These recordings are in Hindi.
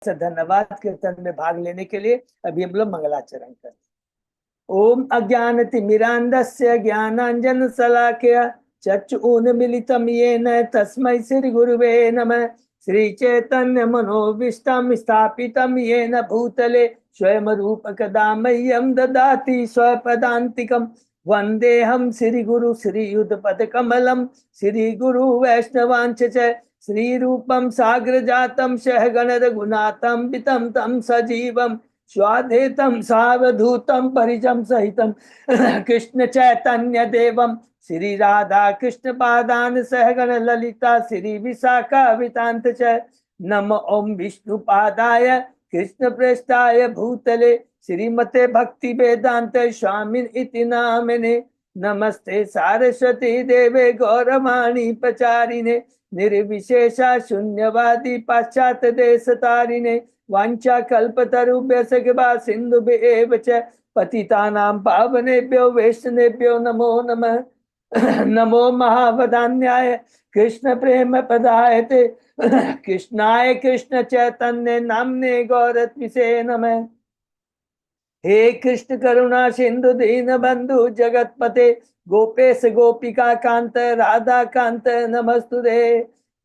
से धन्यवाद कीर्तन में भाग लेने के लिए। अभी हम लोग मंगलाचरण करते। ओम अज्ञानतिमिरान्धस्य ज्ञानांजन शलाकया चक्षुरुन्मीलितं येन तस्मै श्री गुरुवे नमः। श्री चैतन्य मनोभीष्टं स्थापितं येन भूतले स्वयं रूपकदा मह्यं ददाति स्वपदान्तिकं। वन्देऽहं श्री गुरु श्रीयुतपदकमलं श्री गुरु वैष्णवांच च श्री रूपम साग्र जातम सहगण रघुनाथम वितम तम सजीवम स्वाधेतम सावधूतम परिजम सहितम कृष्ण चैतन्य देवम श्री राधा कृष्ण पादान सहगण ललिता श्री विशाखा वितांत च नम ओम विष्णु पादाय कृष्ण प्रेष्ठाय भूतले श्रीमते भक्ति वेदांत स्वामिन इति नामिने। नमस्ते सारस्वती देवे गौरवाणी प्रचारिणे निर्विशेषा शून्यवादी पाश्चात्य देश तारिणे वांछा कल्पतरुभ्यश्च कृपा सिन्धुभ्येव च पतितानां पावनेभ्यो वैष्णवेभ्यो नमो नमः। नमो महावदान्याय कृष्ण प्रेम पदायते कृष्णाय कृष्ण चैतन्य नाम्ने गौरत्विषे नमः। हे कृष्ण करुणा सिंधु दीन बंधु जगतपते गोपेश गोपिका कांत राधा कांत नमस्तुते।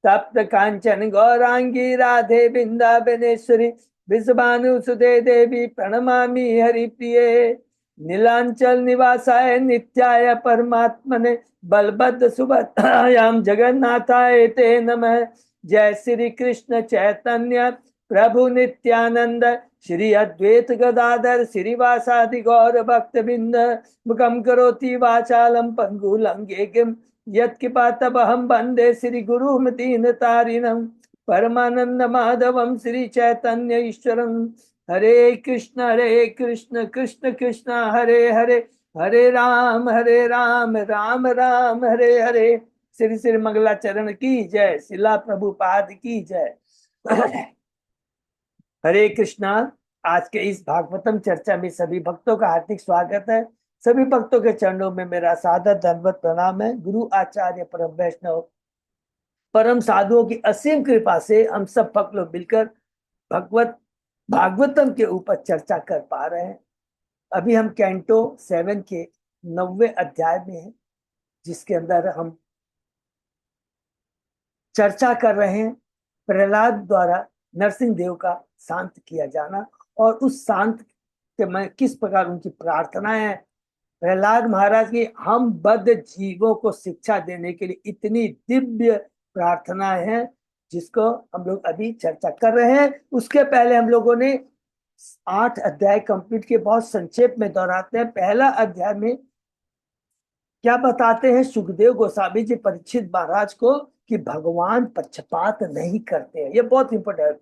तप्त कांचन गौरांगी राधे वृंदावनेश्वरी विश्वानुसुते देवी प्रणमामि हरिप्रिये। नीलांचल निवासाय नित्याय परमात्मने बलभद्र सुभद्रायां जगन्नाथाय ते नमः। जय श्री कृष्ण चैतन्य प्रभु नित्यानंद श्री अद्वैत गदाधर श्रीवासादि गौर भक्त बिंद मुखम करोति वाचालम पंगुलम गिम यत्किपातमहं वंदे श्री गुरुम दीन तारिणम परमानंद माधवम श्री चैतन्य ईश्वरम। हरे कृष्ण कृष्ण कृष्ण हरे हरे हरे राम राम राम हरे हरे। श्री श्री मंगलाचरण की जय। शिला प्रभुपाद की जय। हरे कृष्णा। आज के इस भागवतम चर्चा में सभी भक्तों का हार्दिक स्वागत है। सभी भक्तों के चरणों में मेरा सादर दंडवत प्रणाम है। गुरु आचार्य परम वैष्णव परम साधुओं की असीम कृपा से हम सब भक्त लोग मिलकर भागवतम के ऊपर चर्चा कर पा रहे हैं। अभी हम कैंटो 7 के 90वें अध्याय में हैं, जिसके अंदर हम चर्चा कर रहे हैं प्रहलाद द्वारा नरसिंह देव का शांत किया जाना और उस शांत के में किस प्रकार उनकी प्रार्थनाएं हैं। प्रहलाद महाराज की हम बद्ध जीवों को शिक्षा देने के लिए इतनी दिव्य प्रार्थनाएं हैं, जिसको हम लोग अभी चर्चा कर रहे हैं। उसके पहले हम लोगों ने 8 अध्याय कंप्लीट किए। बहुत संक्षेप में दोहराते हैं। पहला अध्याय में क्या बताते हैं सुखदेव गोस्वामी जी परीक्षित महाराज को कि भगवान पक्षपात नहीं करते हैं। ये बहुत इंपॉर्टेंट है।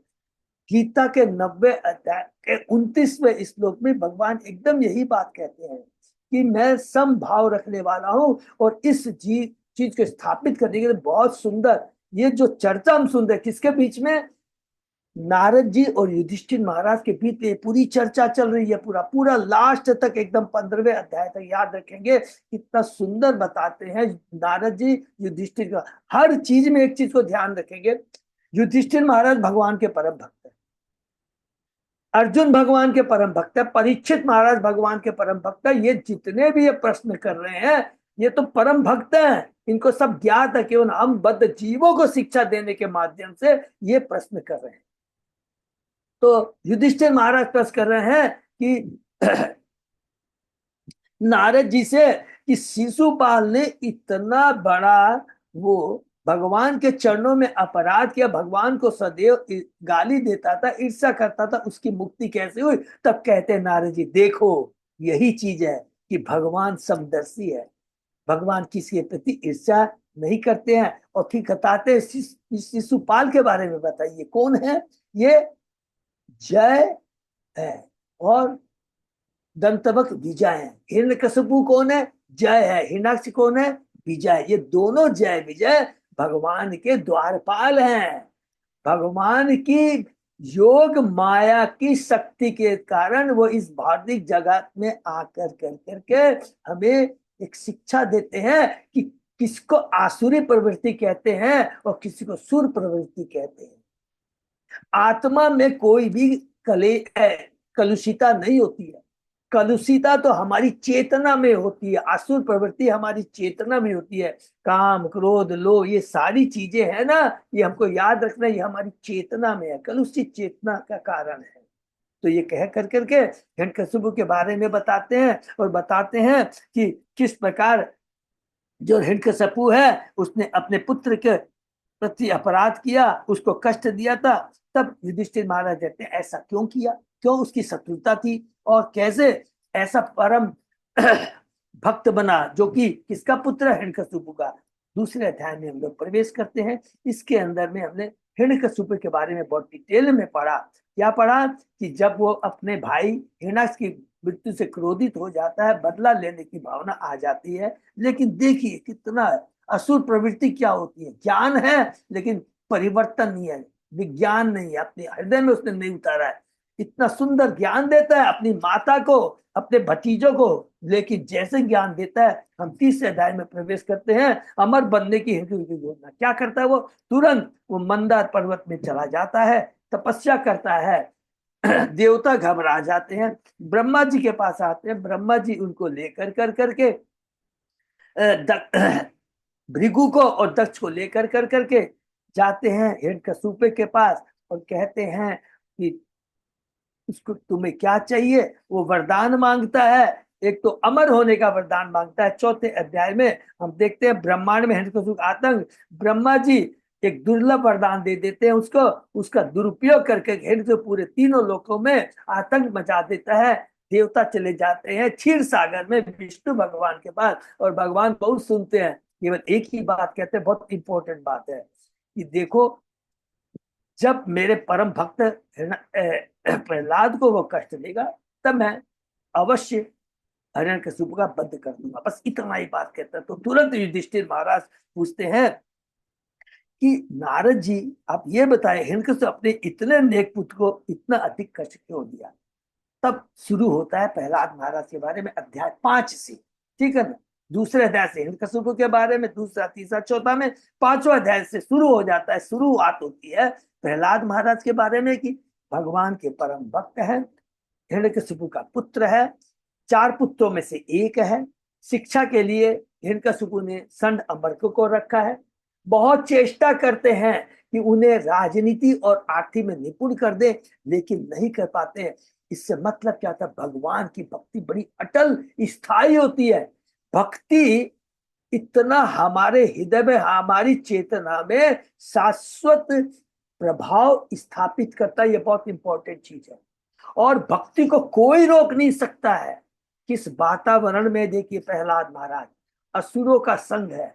गीता के 90 अध्याय के 29वें श्लोक में भगवान एकदम यही बात कहते हैं कि मैं समभाव रखने वाला हूं और इस चीज को स्थापित करने के लिए बहुत सुंदर ये जो चर्चा हम सुन रहे किसके बीच में, नारद जी और युधिष्ठिर महाराज के बीच ये पूरी चर्चा चल रही है। पूरा पूरा लास्ट तक एकदम 15वें अध्याय तक याद रखेंगे। कितना सुंदर बताते हैं नारद जी युधिष्ठिर का। हर चीज में एक चीज को ध्यान रखेंगे। युधिष्ठिर महाराज भगवान के परम भक्त है, अर्जुन भगवान के परम भक्त है, परीक्षित महाराज भगवान के परम भक्त है। ये जितने भी ये प्रश्न कर रहे हैं ये तो परम भक्त हैं। इनको सब ज्ञात है कि हम बद्ध जीवों को शिक्षा देने के माध्यम से ये प्रश्न कर रहे हैं। तो युधिष्ठिर महाराज प्रश्न कर रहे हैं कि नारद जी से कि शिशुपाल ने इतना बड़ा वो भगवान के चरणों में अपराध किया, भगवान को सदैव गाली देता था, ईर्ष्या करता था, उसकी मुक्ति कैसे हुई। तब कहते हैं नारद जी देखो यही चीज है कि भगवान समदर्शी है, भगवान किसी के प्रति ईर्ष्या नहीं करते हैं। और फिर बताते हैं शिशुपाल के बारे में। बताइए कौन है ये? जय है और दंतवक विजय है। हिरण्यकशिपु कौन है? जय है। हिरण्याक्ष कौन है? विजय। ये दोनों जय विजय भगवान के द्वारपाल हैं। भगवान की योग माया की शक्ति के कारण वो इस भौतिक जगत में आकर कर करके हमें एक शिक्षा देते हैं कि किसको आसुरी प्रवृत्ति कहते हैं और किसी को सुर प्रवृत्ति कहते हैं। आत्मा में कोई भी कलुषिता नहीं होती है। कलुषिता तो हमारी चेतना में होती है, आसुर प्रवृत्ति हमारी चेतना में होती है। काम, क्रोध, लोभ, ये सारी चीजें है ना, ये हमको याद रखना, ये हमारी चेतना में है, कलुषित चेतना का कारण है। तो ये कह कर करके हिरण्यकशिपु के बारे में बताते हैं, और बताते हैं कि किस प्रकार जो हिरण्यकशिपु है उसने अपने पुत्र के प्रति अपराध किया, उसको कष्ट दिया था। तब युधिष्ठिर महाराज कहते हैं ऐसा क्यों किया, क्यों उसकी शत्रुता थी, और कैसे ऐसा परम भक्त बना, जो कि किसका पुत्र है, हिरण्यकशिपु का। दूसरे अध्याय में हम लोग प्रवेश करते हैं। इसके अंदर में हमने हिरण्यकशिपु के बारे में बहुत डिटेल में पढ़ा। क्या पढ़ा कि जब वो अपने भाई हिरण्याक्ष की मृत्यु से क्रोधित हो जाता है, बदला लेने की भावना आ जाती है। लेकिन देखिए कितना असुर प्रवृत्ति क्या होती है, ज्ञान है लेकिन परिवर्तन नहीं है, विज्ञान नहीं है, अपने हृदय में उसने नहीं उतारा है। इतना सुंदर ज्ञान देता है अपनी माता को, अपने भतीजों को, लेकिन जैसे ज्ञान देता है, हम तीसरे अध्याय में प्रवेश करते हैं, अमर बनने की हेतु की योजना क्या करता है वो, तुरंत वो मंदार पर्वत में चला जाता है, तपस्या करता है। देवता घबरा जाते हैं, ब्रह्मा जी के पास आते हैं, ब्रह्मा जी उनको लेकर कर करके भृगु को और दक्ष को लेकर कर करके जाते हैं हिरण्यकशिपु के पास, और कहते हैं कि उसको तुम्हें क्या चाहिए। वो वरदान मांगता है, एक तो अमर होने का वरदान मांगता है। चौथे अध्याय में हम देखते हैं ब्रह्मांड में हिरण्यकशिपु का आतंक, ब्रह्मा जी एक दुर्लभ वरदान दे देते हैं उसको, उसका दुरुपयोग करके हिरण्यकशिपु पूरे तीनों लोकों में आतंक मचा देता है। देवता चले जाते हैं क्षीर सागर में विष्णु भगवान के पास, और भगवान बहुत सुनते हैं, केवल एक ही बात कहते हैं, बहुत इंपॉर्टेंट बात है कि देखो, जब मेरे परम भक्त प्रहलाद को वो कष्ट देगा, तब मैं अवश्य हिरण्यकशिपु का वध कर दूंगा। बस इतना ही बात कहता है। तो तुरंत युधिष्ठिर महाराज पूछते हैं कि नारद जी, आप ये बताएं हिरण्यकशिपु अपने इतने नेक पुत्र को इतना अधिक कष्ट क्यों दिया। तब शुरू होता है प्रहलाद महाराज के बारे में अध्याय 5 से, ठीक है ना। दूसरे अध्याय से हिरण्यकशिपु के बारे में, दूसरा, तीसरा, चौथा में, पांचवा अध्याय से शुरू हो जाता है, शुरुआत होती है प्रहलाद महाराज के बारे में कि भगवान के परम भक्त है, हिरण्यकशिपु का पुत्र है, 4 पुत्रों में से एक है। शिक्षा के लिए हिरण्यकशिपु ने संड अमरक को रखा है। बहुत चेष्टा करते हैं कि उन्हें राजनीति और आर्थिक में निपुण कर दे, लेकिन नहीं कर पाते हैं। इससे मतलब क्या था, भगवान की भक्ति बड़ी अटल स्थायी होती है। भक्ति इतना हमारे हृदय में, हमारी चेतना में शाश्वत प्रभाव स्थापित करता है। ये बहुत इंपॉर्टेंट चीज है, और भक्ति को कोई रोक नहीं सकता है। किस वातावरण में, देखिए प्रहलाद महाराज असुरों का संग है,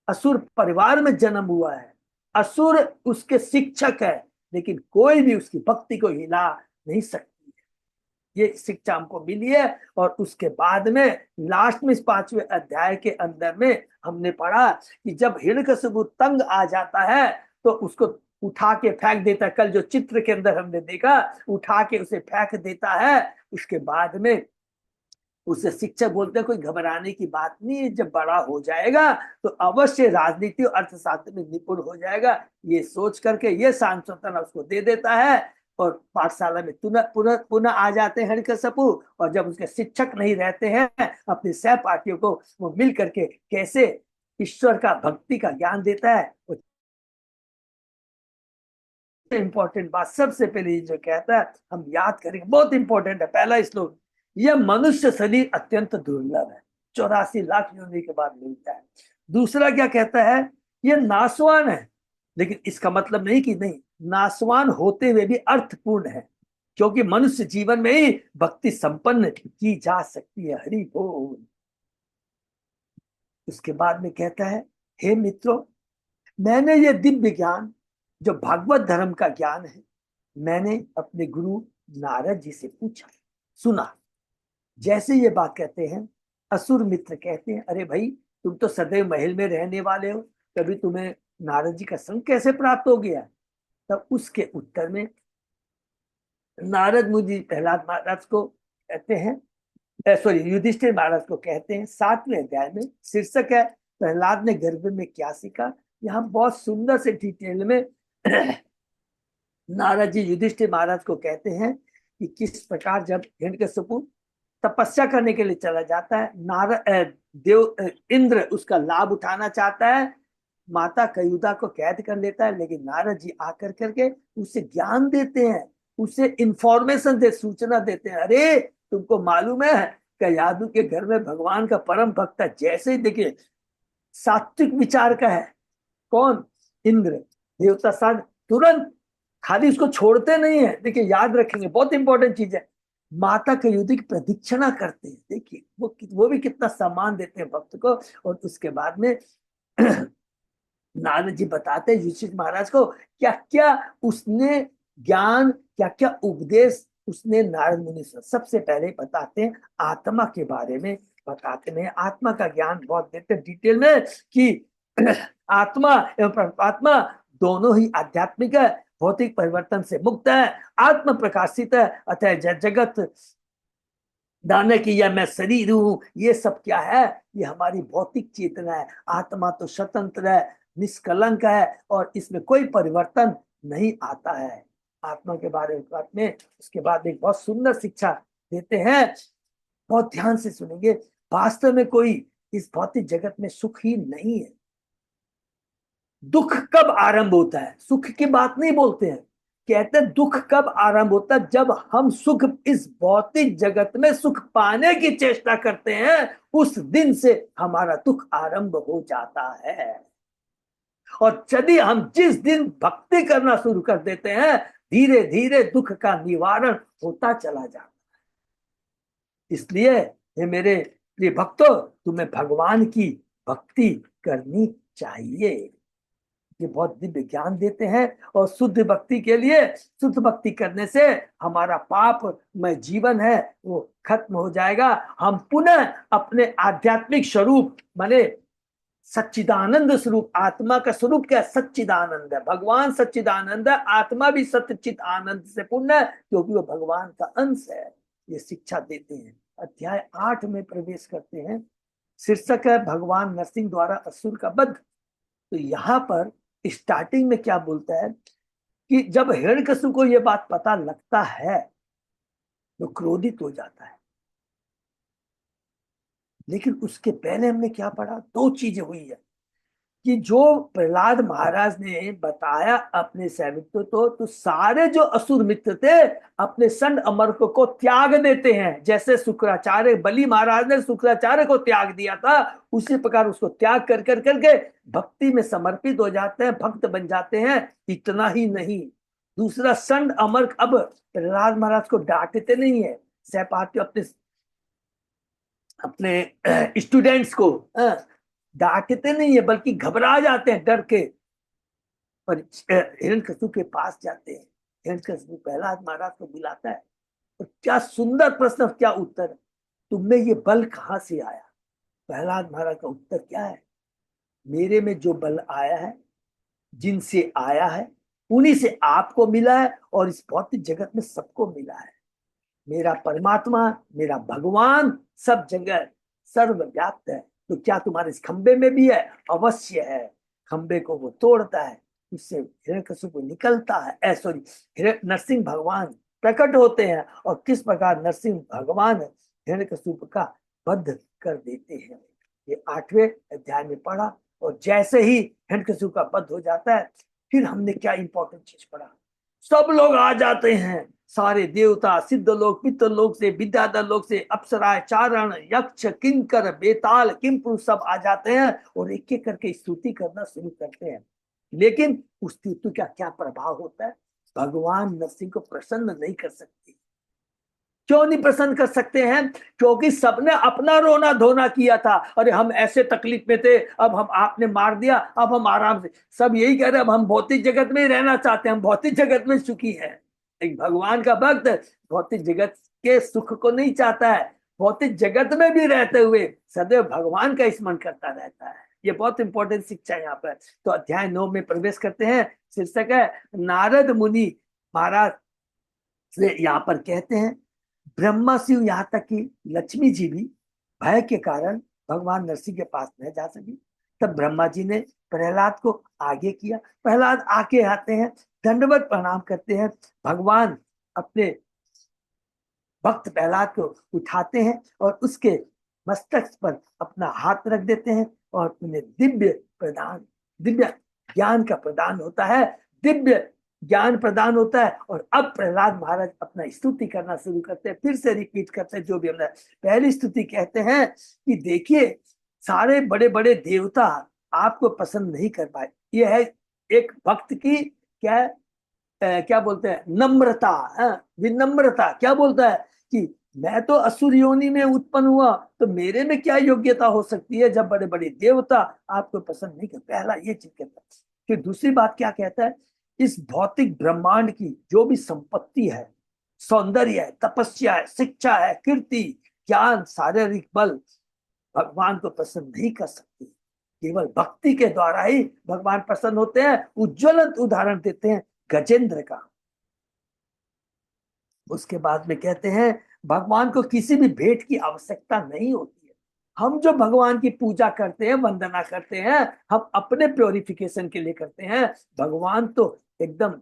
असुर परिवार में जन्म हुआ है, असुर उसके शिक्षक है, लेकिन कोई भी उसकी भक्ति को हिला नहीं सकती है। ये शिक्षा हमको मिली है। और उसके बाद में लास्ट में इस 5वें अध्याय के अंदर में हमने पढ़ा कि जब हिरण्यकशिपु तंग आ जाता है तो उसको उठा के फेंक देता है। कल जो चित्र के अंदर हमने देखा, उठा के उसे फेंक देता है। उसके बाद में उससे शिक्षक बोलते हैं कोई घबराने की बात नहीं है, जब बड़ा हो जाएगा तो अवश्य राजनीति और अर्थशास्त्र में निपुण हो जाएगा। ये सोच करके ये सांत्वना उसको दे देता है, और पाठशाला में पुनः पुनः पुनः आ जाते हैं हिरण्यकशिपु। और जब उसके शिक्षक नहीं रहते हैं, अपने सहपाठियों को वो मिल करके कैसे ईश्वर का, भक्ति का ज्ञान देता है। इंपॉर्टेंट बात सबसे पहले जो कहता है हम याद करेंगे, बहुत इंपॉर्टेंट है, पहला श्लोक, यह मनुष्य शरीर अत्यंत दुर्लभ है, 84 लाख योनि के बाद मिलता है। दूसरा क्या कहता है, यह नासवान है, लेकिन इसका मतलब नहीं कि नहीं, नासवान होते हुए भी अर्थपूर्ण है, क्योंकि मनुष्य जीवन में ही भक्ति संपन्न की जा सकती है। हरि बोल। उसके बाद में कहता है, हे मित्रों, मैंने ये दिव्य ज्ञान जो भागवत धर्म का ज्ञान है, मैंने अपने गुरु नारद जी से पूछा, सुना। जैसे ये बात कहते हैं, असुर मित्र कहते हैं, अरे भाई तुम तो सदैव महल में रहने वाले हो, कभी तुम्हें नारद जी का संग कैसे प्राप्त हो गया। तब उसके उत्तर में नारद मुनि प्रहलाद महाराज को कहते हैं, सॉरी युधिष्ठिर महाराज को कहते हैं, 7वें अध्याय में शीर्षक है प्रहलाद ने गर्भ में क्या सीखा। यहाँ बहुत सुंदर से डिटेल में नारद जी युधिष्ठिर महाराज को कहते हैं कि किस प्रकार जब हिरण्यकशिपु तपस्या करने के लिए चला जाता है, इंद्र उसका लाभ उठाना चाहता है, माता कयुधा को कैद कर लेता है, लेकिन नारद जी आकर करके उसे ज्ञान देते हैं, उसे इंफॉर्मेशन दे, सूचना देते हैं। अरे तुमको मालूम है कयाधु के घर में भगवान का परम भक्त है, जैसे ही देखिए सात्विक विचार का है, कौन? इंद्र देवता सान, तुरंत खाली उसको छोड़ते नहीं है। देखिए याद रखेंगे, बहुत इंपॉर्टेंट चीज है। माता के युद्ध की प्रदीक्षिणा करते हैं, देखिए वो भी कितना सम्मान देते हैं भक्त को। और उसके बाद में नारद जी बताते हैं युधिष्ठिर महाराज को क्या क्या उसने ज्ञान, क्या क्या उपदेश उसने नारद मुनि से। सबसे पहले बताते हैं आत्मा के बारे में, बताते हैं आत्मा का ज्ञान बहुत देते हैं डिटेल में कि आत्मा एवं परमात्मा दोनों ही आध्यात्मिक है, भौतिक परिवर्तन से मुक्त है, आत्म प्रकाशित है, अतः जगत दाने की या मैं शरीर हूं, ये सब क्या है? ये हमारी भौतिक चेतना है। आत्मा तो स्वतंत्र है, निष्कलंक है, और इसमें कोई परिवर्तन नहीं आता है। आत्मा के बारे में उसके बाद एक बहुत सुंदर शिक्षा देते हैं, बहुत ध्यान से सुनेंगे। वास्तव में कोई इस भौतिक जगत में सुख ही नहीं है। दुख कब आरंभ होता है? सुख की बात नहीं बोलते हैं, कहते हैं दुख कब आरंभ होता है? जब हम सुख, इस भौतिक जगत में सुख पाने की चेष्टा करते हैं, उस दिन से हमारा दुख आरंभ हो जाता है। और यदि हम जिस दिन भक्ति करना शुरू कर देते हैं, धीरे धीरे दुख का निवारण होता चला जाता है। इसलिए ये मेरे प्रिय भक्तों, तुम्हें भगवान की भक्ति करनी चाहिए। ये बहुत दिव्य ज्ञान देते हैं। और शुद्ध भक्ति के लिए, शुद्ध भक्ति करने से हमारा पाप में जीवन है वो खत्म हो जाएगा। हम पुनः अपने आध्यात्मिक स्वरूप माने सच्चिदानंद स्वरूप, आत्मा का स्वरूप क्या? सच्चिदानंद है। भगवान सच्चिदानंद है, आत्मा भी सच्चित आनंद से पूर्ण है, क्योंकि वो भगवान का अंश है। ये शिक्षा देते हैं। अध्याय 8 में प्रवेश करते हैं। शीर्षक है भगवान नरसिंह द्वारा असुर का वध। तो यहाँ पर स्टार्टिंग में क्या बोलता है कि जब हिरण्यकशिपु को यह बात पता लगता है तो क्रोधित हो जाता है। लेकिन उसके पहले हमने क्या पढ़ा? दो चीजें हुई है कि जो प्रहलाद महाराज ने बताया अपने सैनिकों तो सारे जो असुर मित्र थे अपने संड अमरक को त्याग देते हैं। जैसे शुक्राचार्य, बलि महाराज ने शुक्राचार्य को त्याग दिया था, उसी प्रकार उसको त्याग कर कर करके भक्ति में समर्पित हो जाते हैं, भक्त बन जाते हैं। इतना ही नहीं, दूसरा संड अमरक अब प्रहलाद महाराज को डांटते नहीं है, सहपाठी अपने अपने स्टूडेंट्स को डांटते नहीं है, बल्कि घबरा जाते हैं डर के। पर हिरण्यकशिपु के पास जाते हैं। हिरण्यकशिपु प्रहलाद महाराज को बुलाता है और क्या सुंदर प्रश्न, क्या उत्तर, तुम में ये बल कहां से आया? प्रहलाद महाराज का उत्तर क्या है? मेरे में जो बल आया है, जिनसे आया है, उन्हीं से आपको मिला है और इस भौतिक जगत में सबको मिला है। मेरा परमात्मा, मेरा भगवान सब जगह सर्वव्याप्त है। तो क्या तुम्हारे इस खंबे में भी है? अवश्य है। खंबे को वो तोड़ता है, उससे हिरण्यकशिपु निकलता है, सॉरी, नरसिंह भगवान प्रकट होते हैं। और किस प्रकार नरसिंह भगवान हिरण्यकशिपु का वध कर देते हैं, ये 8वें अध्याय में पढ़ा। और जैसे ही हिरण्यकशिपु का वध हो जाता है, फिर हमने क्या इंपॉर्टेंट चीज पढ़ा? सब लोग आ जाते हैं, सारे देवता, सिद्ध लोग, पितृ लोग से, विद्याधर लोग से, अप्सराएं, चारण, यक्ष, किंकर, बेताल, किंपुरुष सब आ जाते हैं और एक एक करके स्तुति करना शुरू करते हैं। लेकिन उस स्तुति का क्या प्रभाव होता है? भगवान नरसिंह को प्रसन्न नहीं कर सकते। क्यों नहीं प्रसन्न कर सकते हैं? क्योंकि सबने अपना रोना धोना किया था। अरे हम ऐसे तकलीफ में थे, अब हम आपने मार दिया, अब हम आराम से, सब यही कह रहे हैं अब हम भौतिक जगत में ही रहना चाहते हैं, हम भौतिक जगत में सुखी है। एक भगवान का भक्त भौतिक जगत के सुख को नहीं चाहता है, भौतिक जगत में भी रहते हुए सदैव भगवान का स्मरण करता रहता है। ये बहुत इंपॉर्टेंट शिक्षा है यहाँ पर। तो अध्याय 9 में प्रवेश करते हैं। शीर्षक है नारद मुनि महाराज से यहाँ पर कहते हैं, ब्रह्मा शिव यहाँ तक कि लक्ष्मी जी भी भय के कारण भगवान नरसिंह के पास न जा सकी, तब ब्रह्मा जी ने प्रहलाद को आगे किया। प्रहलाद आके आते हैं, दंडवत प्रणाम करते हैं। भगवान अपने भक्त प्रहलाद को उठाते हैं और उसके मस्तक पर अपना हाथ रख देते हैं और उन्हें दिव्य ज्ञान का प्रदान होता है, दिव्य ज्ञान प्रदान होता है। और अब प्रहलाद महाराज अपना स्तुति करना शुरू करते हैं, फिर से रिपीट करते हैं जो भी हमने पहली स्तुति। कहते हैं कि देखिए, सारे बड़े बड़े देवता आपको पसंद नहीं कर पाए। यह है एक भक्त की क्या बोलते हैं, नम्रता, विनम्रता। क्या बोलता है कि मैं तो असुर योनि में उत्पन्न हुआ, तो मेरे में क्या योग्यता हो सकती है जब बड़े बड़े देवता आपको पसंद नहीं करते। पहला ये चीज कहता है। फिर दूसरी बात क्या कहता है, इस भौतिक ब्रह्मांड की जो भी संपत्ति है, सौंदर्य है, तपस्या है, शिक्षा है, कीर्ति, ज्ञान, शारीरिक बल, भगवान को पसंद नहीं कर सकती। केवल भक्ति के द्वारा ही भगवान प्रसन्न होते हैं। उज्ज्वलंत उदाहरण देते हैं गजेंद्र का। उसके बाद में कहते हैं भगवान को किसी भी भेंट की आवश्यकता नहीं होती है। हम जो भगवान की पूजा करते हैं, वंदना करते हैं, हम अपने प्योरिफिकेशन के लिए करते हैं। भगवान तो एकदम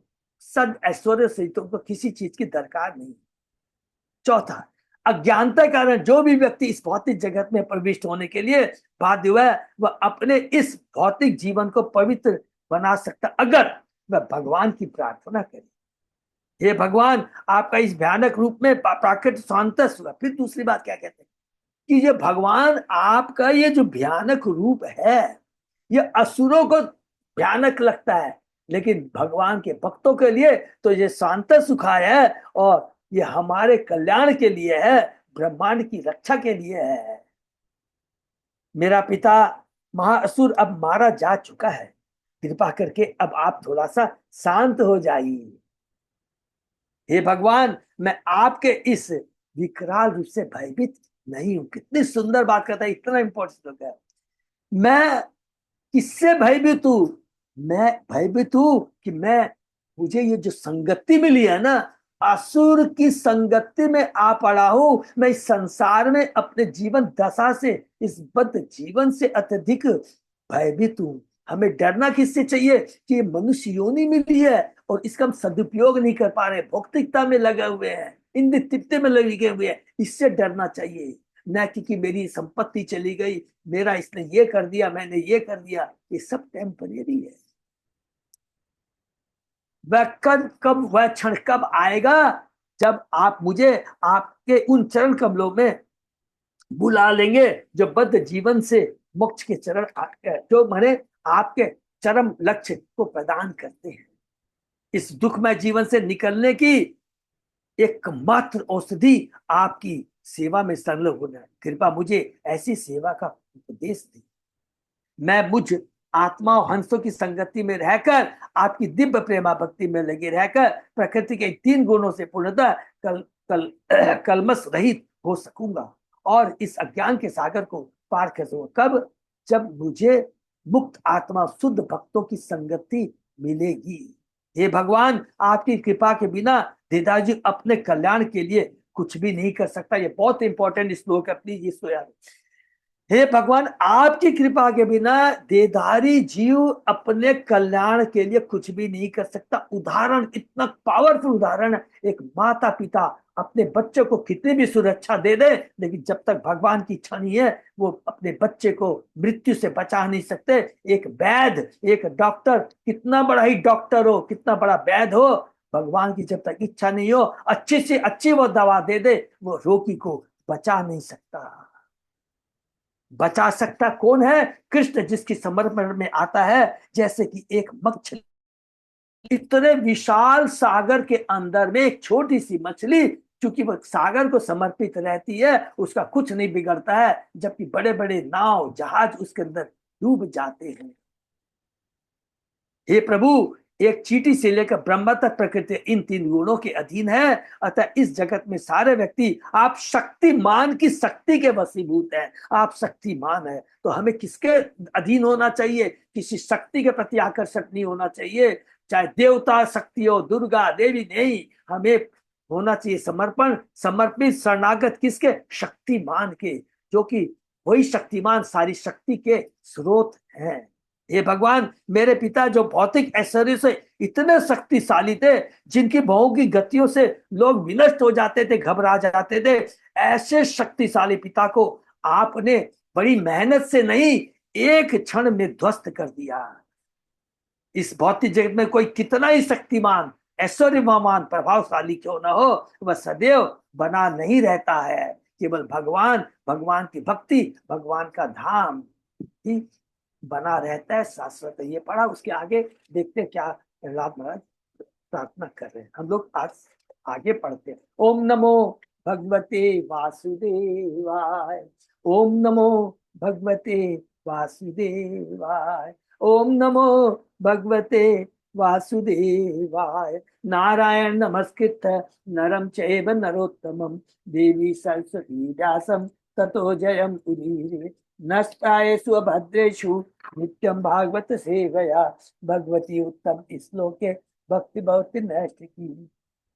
सद ऐश्वर्य से, तो किसी चीज की दरकार नहीं। चौथा, अज्ञानता के कारण जो भी व्यक्ति इस भौतिक जगत में प्रविष्ट होने के लिए बाध्य हुआ है, वह अपने इस भौतिक जीवन को पवित्र बना सकता अगर वह भगवान की प्रार्थना करे। हे भगवान, आपका इस भयानक रूप में प्राकृतिक शांत हुआ। फिर दूसरी बात क्या कहते हैं कि ये भगवान आपका ये जो भयानक रूप है, ये असुरों को भयानक लगता है, लेकिन भगवान के भक्तों के लिए तो ये शांत सुखाय है और ये हमारे कल्याण के लिए है, ब्रह्मांड की रक्षा के लिए है। मेरा पिता महाअसुर अब मारा जा चुका है, कृपा करके अब आप थोड़ा सा शांत हो जाइए। हे भगवान, मैं आपके इस विकराल रूप से भयभीत नहीं हूं। कितनी सुंदर बात करता है, इतना इंपॉर्टेंट हो गया। मैं किससे भयभीत हूं? मैं भयभीत हूं कि मुझे ये जो संगति मिली है ना, असुर की संगति में आ पड़ा हूं। मैं इस संसार में अपने जीवन दशा से, इस बद्ध जीवन से अत्यधिक भयभीत हूं। हमें डरना किससे चाहिए कि ये मनुष्य योनि मिली है और इसका हम सदुपयोग नहीं कर पा रहे, भौतिकता में लगे हुए हैं, इंद्र तृप्ति में लगे हुए हैं। इससे डरना चाहिए, न कि मेरी संपत्ति चली गई, मेरा इसने ये कर दिया, मैंने ये कर दिया। ये सब टेम्परेरी है। वह क्षण कब आएगा जब आप मुझे आपके उन चरण कमलों में बुला लेंगे जो बद्ध जीवन से मोक्ष के चरण, जो माने आपके चरम लक्ष्य को प्रदान करते हैं। इस दुखमय जीवन से निकलने की एकमात्र औषधि आपकी सेवा में संलग्न होना है। कृपा मुझे ऐसी सेवा का उपदेश दी। मैं मुझ आत्मा और हंसों की संगति में रहकर, आपकी दिव्य प्रेमा भक्ति में लगे रहकर प्रकृति के 3 गुणों से पूर्णतः कलमश रहित हो सकूंगा और इस अज्ञान के सागर को पार कर सकूंगा। कब? जब मुझे मुक्त आत्मा शुद्ध भक्तों की संगति मिलेगी। हे भगवान, आपकी कृपा के बिना देदाजी अपने कल्याण के लिए कुछ भी नहीं कर सकता। ये बहुत इंपॉर्टेंट श्लोक है, प्लीज इसको याद। हे भगवान, आपकी कृपा के बिना देधारी जीव अपने कल्याण के लिए कुछ भी नहीं कर सकता। उदाहरण, इतना पावरफुल उदाहरण है। एक माता पिता अपने बच्चे को कितनी भी सुरक्षा दे दे, लेकिन जब तक भगवान की इच्छा नहीं है, वो अपने बच्चे को मृत्यु से बचा नहीं सकते। एक वैद्य, एक डॉक्टर, कितना बड़ा ही डॉक्टर हो, कितना बड़ा वैद्य हो, भगवान की जब तक इच्छा नहीं हो, अच्छी से अच्छी वो दवा दे दे, वो रोगी को बचा नहीं सकता। बचा सकता कौन है? कृष्ण, जिसकी समर्पण में आता है। जैसे कि एक मछली, इतने विशाल सागर के अंदर में एक छोटी सी मछली, क्योंकि वह सागर को समर्पित रहती है, उसका कुछ नहीं बिगड़ता है, जबकि बड़े बड़े नाव जहाज उसके अंदर डूब जाते हैं। हे प्रभु, एक चींटी से लेकर ब्रह्मा तक प्रकृति इन 3 गुणों के अधीन है। अतः इस जगत में सारे व्यक्ति, आप शक्तिमान की शक्ति के वशीभूत हैं। आप शक्तिमान है, तो हमें किसके अधीन होना चाहिए? किसी शक्ति के प्रति आकर्षक नहीं होना चाहिए, चाहे देवता शक्ति हो, दुर्गा देवी, नहीं। हमें होना चाहिए समर्पित शरणागत किसके? शक्तिमान के, जो कि वही शक्तिमान सारी शक्ति के स्रोत हैं। हे भगवान, मेरे पिता जो भौतिक ऐश्वर्य से इतने शक्तिशाली थे, जिनकी बहु की गतियों से लोग विनष्ट हो जाते थे, घबरा जाते थे, ऐसे शक्तिशाली पिता को आपने बड़ी मेहनत से नहीं, एक क्षण में ध्वस्त कर दिया। इस भौतिक जगत में कोई कितना ही शक्तिमान, ऐश्वर्यमान, प्रभावशाली क्यों ना हो, वह सदैव बना नहीं रहता है। केवल भगवान, भगवान की भक्ति, भगवान का धाम ही बना रहता है, शाश्वत है। ये पढ़ा, उसके आगे देखते हैं क्या प्रहलाद महाराज प्रार्थना कर रहे हैं। हम लोग आज आगे पढ़ते हैं। ओम नमो भगवते वासुदेवाय, ओम नमो भगवते वासुदेवाय, ओम नमो भगवते वासुदेवाय। नारायण नमस्कृत नरम चैव नरोत्तमं, देवी सरस्वती व्यासं ततो जयं उदीरये। नष्टाय स्वभद्रेषु नित्यं भागवत सेवया, भगवती उत्तम श्लोके भक्ति भक्ति नष्ट की।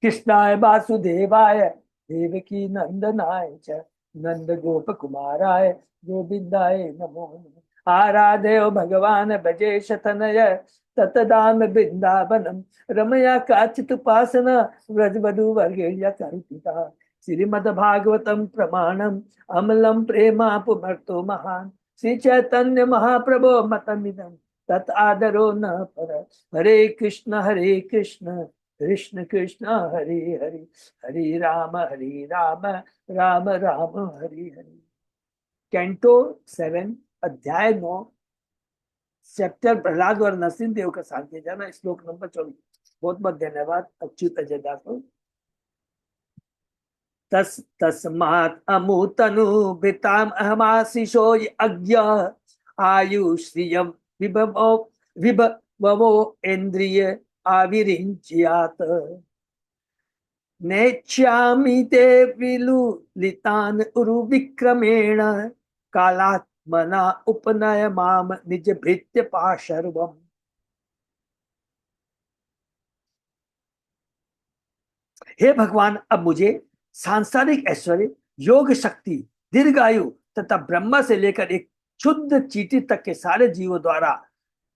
कृष्णाय वासुदेवाय देवकी नंदनाय च, नंद गोप कुमाराय गोविंदाय नमो नमः। आराधे भगवान भजेश तनय, ततदाम वृंदावनम, रमया काचित उपासना, व्रजवधु वर्गेय कल्पिता। श्रीमद्भागवतम प्रमाणम अमलम प्रेमा पुमर्तो महान, श्री चैतन्य महाप्रभो मतमिदं तत् आदरो न पर। हरे कृष्ण कृष्ण कृष्ण हरे हरे, हरे राम राम राम हरे हरे। कैंटो 7 अध्याय 9 चैप्टर प्रहलाद और नरसिंह देव का सांख्य जाना, श्लोक नंबर 24। बहुत बहुत धन्यवाद अच्युत अजय दास को। तस्मात् अमुतनु भिताम अहमाशिषो अज्ञ, आयुश्रियम विभवो विभवो इंद्रिय आविरिंच्यात। नेच्छामि ते विलुलितान् उरुविक्रमेण, कालात्मना उपनय माम निज भृत्य पाशर्वम्। हे भगवान, अब मुझे सांसारिक ऐश्वर्य, योग शक्ति, दीर्घायु तथा ब्रह्मा से लेकर एक शुद्ध चींटी तक के सारे जीवों द्वारा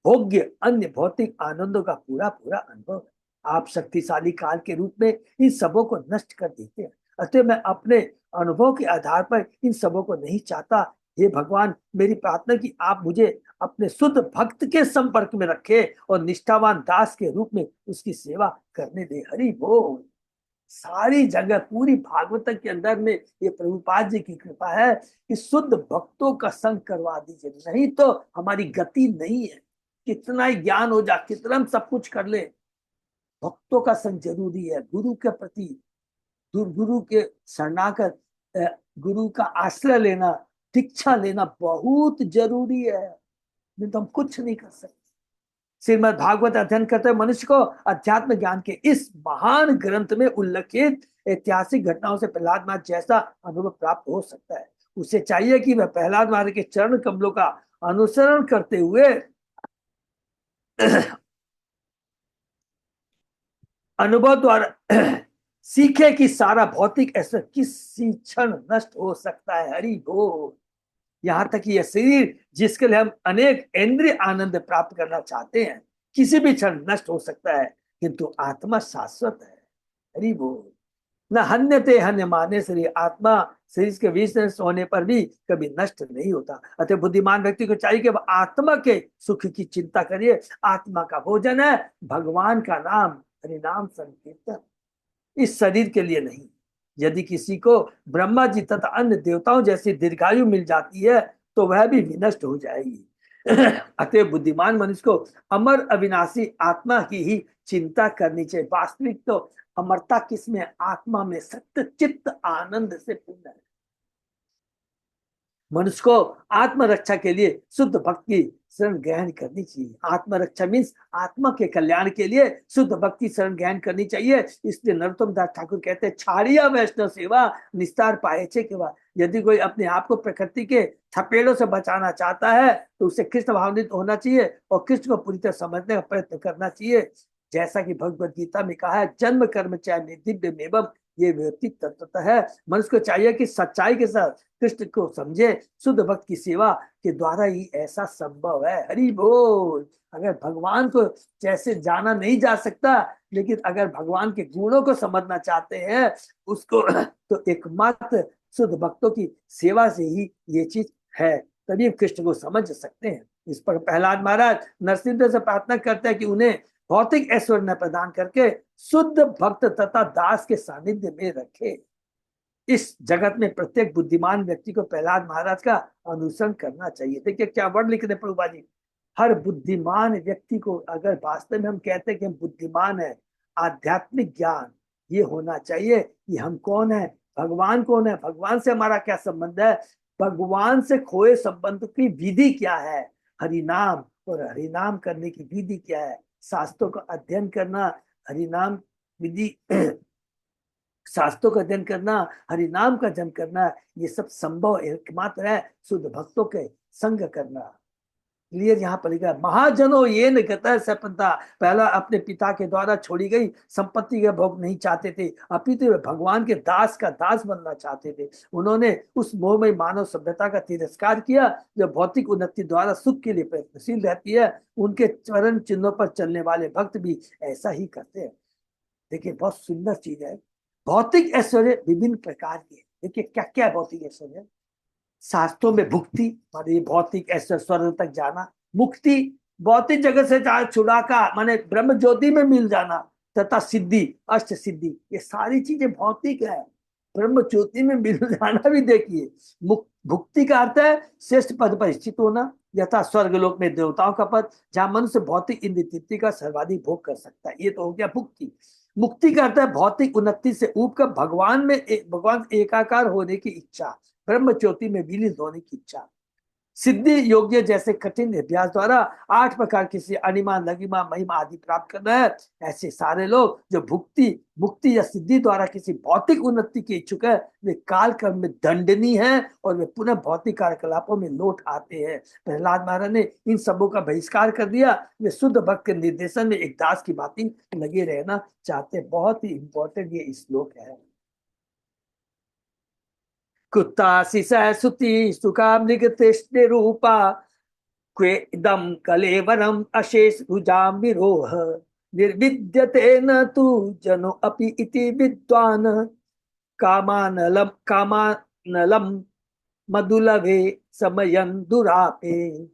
भोग्य अन्य भौतिक आनंदों का पूरा पूरा अनुभव। आप शक्तिशाली काल के रूप में इन सबों को नष्ट कर देते हैं, अतः मैं अपने अनुभव के आधार पर इन सबों को नहीं चाहता। हे भगवान, मेरी प्रार्थना कि आप मुझे अपने शुद्ध भक्त के संपर्क में रखे और निष्ठावान दास के रूप में उसकी सेवा करने दे। हरि बोल। सारी जगह पूरी भागवत के अंदर में ये प्रभुपाद जी की कृपा है कि शुद्ध भक्तों का संग करवा दीजिए, नहीं तो हमारी गति नहीं है। कितना ही ज्ञान हो जा, कितना हम सब कुछ कर ले, भक्तों का संग जरूरी है। गुरु के प्रति, गुरु के शरणागत, गुरु का आश्रय लेना, दीक्षा लेना बहुत जरूरी है, नहीं तो हम कुछ नहीं कर सकते। श्रीमद् भागवत अध्ययन करते मनुष्य को अध्यात्म ज्ञान के इस महान ग्रंथ में उल्लेखित ऐतिहासिक घटनाओं से प्रहलाद महाराज जैसा अनुभव प्राप्त हो सकता है। उसे चाहिए कि वह प्रहलाद महाराज के चरण कमलों का अनुसरण करते हुए अनुभव द्वारा सीखे कि सारा भौतिक ऐसा किसी क्षण नष्ट हो सकता है। हरि बोल। यहाँ तक कि यह शरीर जिसके लिए हम अनेक इंद्रिय आनंद प्राप्त करना चाहते हैं, किसी भी क्षण नष्ट हो सकता है, किंतु आत्मा शाश्वत है। हरि बोल। न हन्यते हन्य माने शरीर, आत्मा शरीर के विष होने पर भी कभी नष्ट नहीं होता। अतः बुद्धिमान व्यक्ति को चाहिए कि वह आत्मा के सुख की चिंता करिए। आत्मा का भोजन है भगवान का नाम, हरि नाम संकीर्तन, इस शरीर के लिए नहीं। यदि किसी को ब्रह्मा जी तथा अन्य देवताओं जैसी दीर्घायु मिल जाती है तो वह भी विनष्ट हो जाएगी। अतः बुद्धिमान मनुष्य को अमर अविनाशी आत्मा की ही चिंता करनी चाहिए। वास्तविक तो अमरता किसमें? आत्मा में सत्य चित्त आनंद से पूर्ण है। मनुष्य को आत्मरक्षा के लिए शुद्ध भक्ति शरण ग्रहण करनी चाहिए। आत्मरक्षा मीन्स आत्मा के कल्याण के लिए शुद्ध भक्ति शरण ग्रहण करनी चाहिए। इसलिए नरोत्तम दास ठाकुर कहते हैं, छाड़िया वैष्णव सेवा निस्तार पाए छे के बाद। यदि कोई अपने आप को प्रकृति के थपेड़ों से बचाना चाहता है तो उसे कृष्ण भावनित होना चाहिए और कृष्ण को पूरी तरह समझने का प्रयत्न करना चाहिए। जैसा कि भगवत गीता में कहा है, जन्म कर्म चाहे दिव्य एवं ये व्यक्ति तत्वतः है। मनुष्य को चाहिए कि सच्चाई के साथ कृष्ण को समझे। शुद्ध भक्त की सेवा के द्वारा ही ऐसा संभव है। हरि बोल। अगर भगवान को जैसे जाना नहीं जा सकता, लेकिन अगर भगवान के गुणों को समझना चाहते हैं उसको, तो एकमात्र शुद्ध भक्तों की सेवा से ही ये चीज है, तभी हम कृष्ण को समझ सकते हैं। इस पर प्रहलाद महाराज नरसिंह से प्रार्थना करते हैं कि उन्हें भौतिक ऐश्वर्य न प्रदान करके शुद्ध भक्त तथा दास के सानिध्य में रखे। इस जगत में प्रत्येक बुद्धिमान व्यक्ति को प्रहलाद महाराज का अनुसरण करना चाहिए। देखिए क्या वर्ड लिख रहे प्रभुपा जी। हर बुद्धिमान व्यक्ति को, अगर वास्तव में हम कहते हैं कि हम बुद्धिमान है, आध्यात्मिक ज्ञान ये होना चाहिए कि हम कौन है, भगवान कौन है, भगवान से हमारा क्या संबंध है, भगवान से खोए संबंध की विधि क्या है, हरिनाम, और हरिनाम करने की विधि क्या है, शास्त्रों का अध्ययन करना, हरिनाम विधि शास्त्रों का अध्ययन करना, हरिनाम का जप करना, ये सब संभव एकमात्र है शुद्ध भक्तों के संग करना। क्लियर यहाँ पर लिखा है, महाजनों ये न गतः सपंथा। पहला अपने पिता के द्वारा छोड़ी गई संपत्ति का भोग नहीं चाहते थे, अपितु वे भगवान के दास का दास बनना चाहते थे। उन्होंने उस मोहमय मानव सभ्यता का तिरस्कार किया जो भौतिक उन्नति द्वारा सुख के लिए प्रयत्नशील रहती है। उनके चरण चिन्हों पर चलने वाले भक्त भी ऐसा ही करते हैं। देखिए बहुत सुंदर चीज है। भौतिक ऐश्वर्य विभिन्न प्रकार के, देखिए क्या क्या है भौतिक ऐश्वर्य। शास्त्रों में भुक्ति माने भौतिक ऐश्वर्य, स्वर्ग तक जाना। मुक्ति भौतिक जगत से छुड़ा का माने ब्रह्म ज्योति में मिल जाना। तथा सिद्धि, अष्ट सिद्धि, ये सारी चीजें भौतिक है। ब्रह्म ज्योति में मिल जाना भी देखिए। भुक्ति का अर्थ है श्रेष्ठ पद पर स्थित होना, यथा स्वर्ग लोक में देवताओं का पद, जहां मनुष्य भौतिक इंद्रिय तृप्ति का सर्वाधिक भोग कर सकता है। ये तो हो गया भुक्ति। मुक्ति का अर्थ है भौतिक उन्नति से ऊब कर भगवान एकाकार होने की इच्छा, ब्रह्म ज्योति में विलीन होने की इच्छा। सिद्धि योग्य जैसे कठिन अभ्यास द्वारा 8 प्रकार की अनिमा, लघिमा, महिमा आदि प्राप्त करना है। ऐसे सारे लोग जो भुक्ति, मुक्ति या सिद्धि द्वारा किसी भौतिक उन्नति के इच्छुक है, वे काल कर्म में दंडनीय है और वे पुनः भौतिक कार्यकलापों में लौट आते हैं। प्रहलाद महाराज ने इन सबों का बहिष्कार कर दिया। वे शुद्ध भक्त के निर्देशन में एक दास की भांति लगे रहना चाहते। बहुत ही इंपॉर्टेंट ये श्लोक है। कुत्तासि सुति सुखा मृग तृष्ण रूपा क्वेदम कलेवरम अशेष भुजाम विरोह निर्विद्यते न तु जनो अपि इति विद्वान कामानलम मधुलभे समयन दुरापे।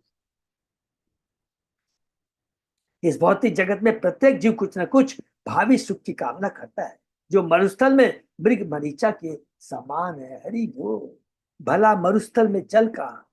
इस भौतिक जगत में प्रत्येक जीव कुछ न कुछ भावी सुख की कामना करता है, जो मरुस्थल में मृग मरीचा के समान है। हरि बोल। भला मरुस्थल में जल का,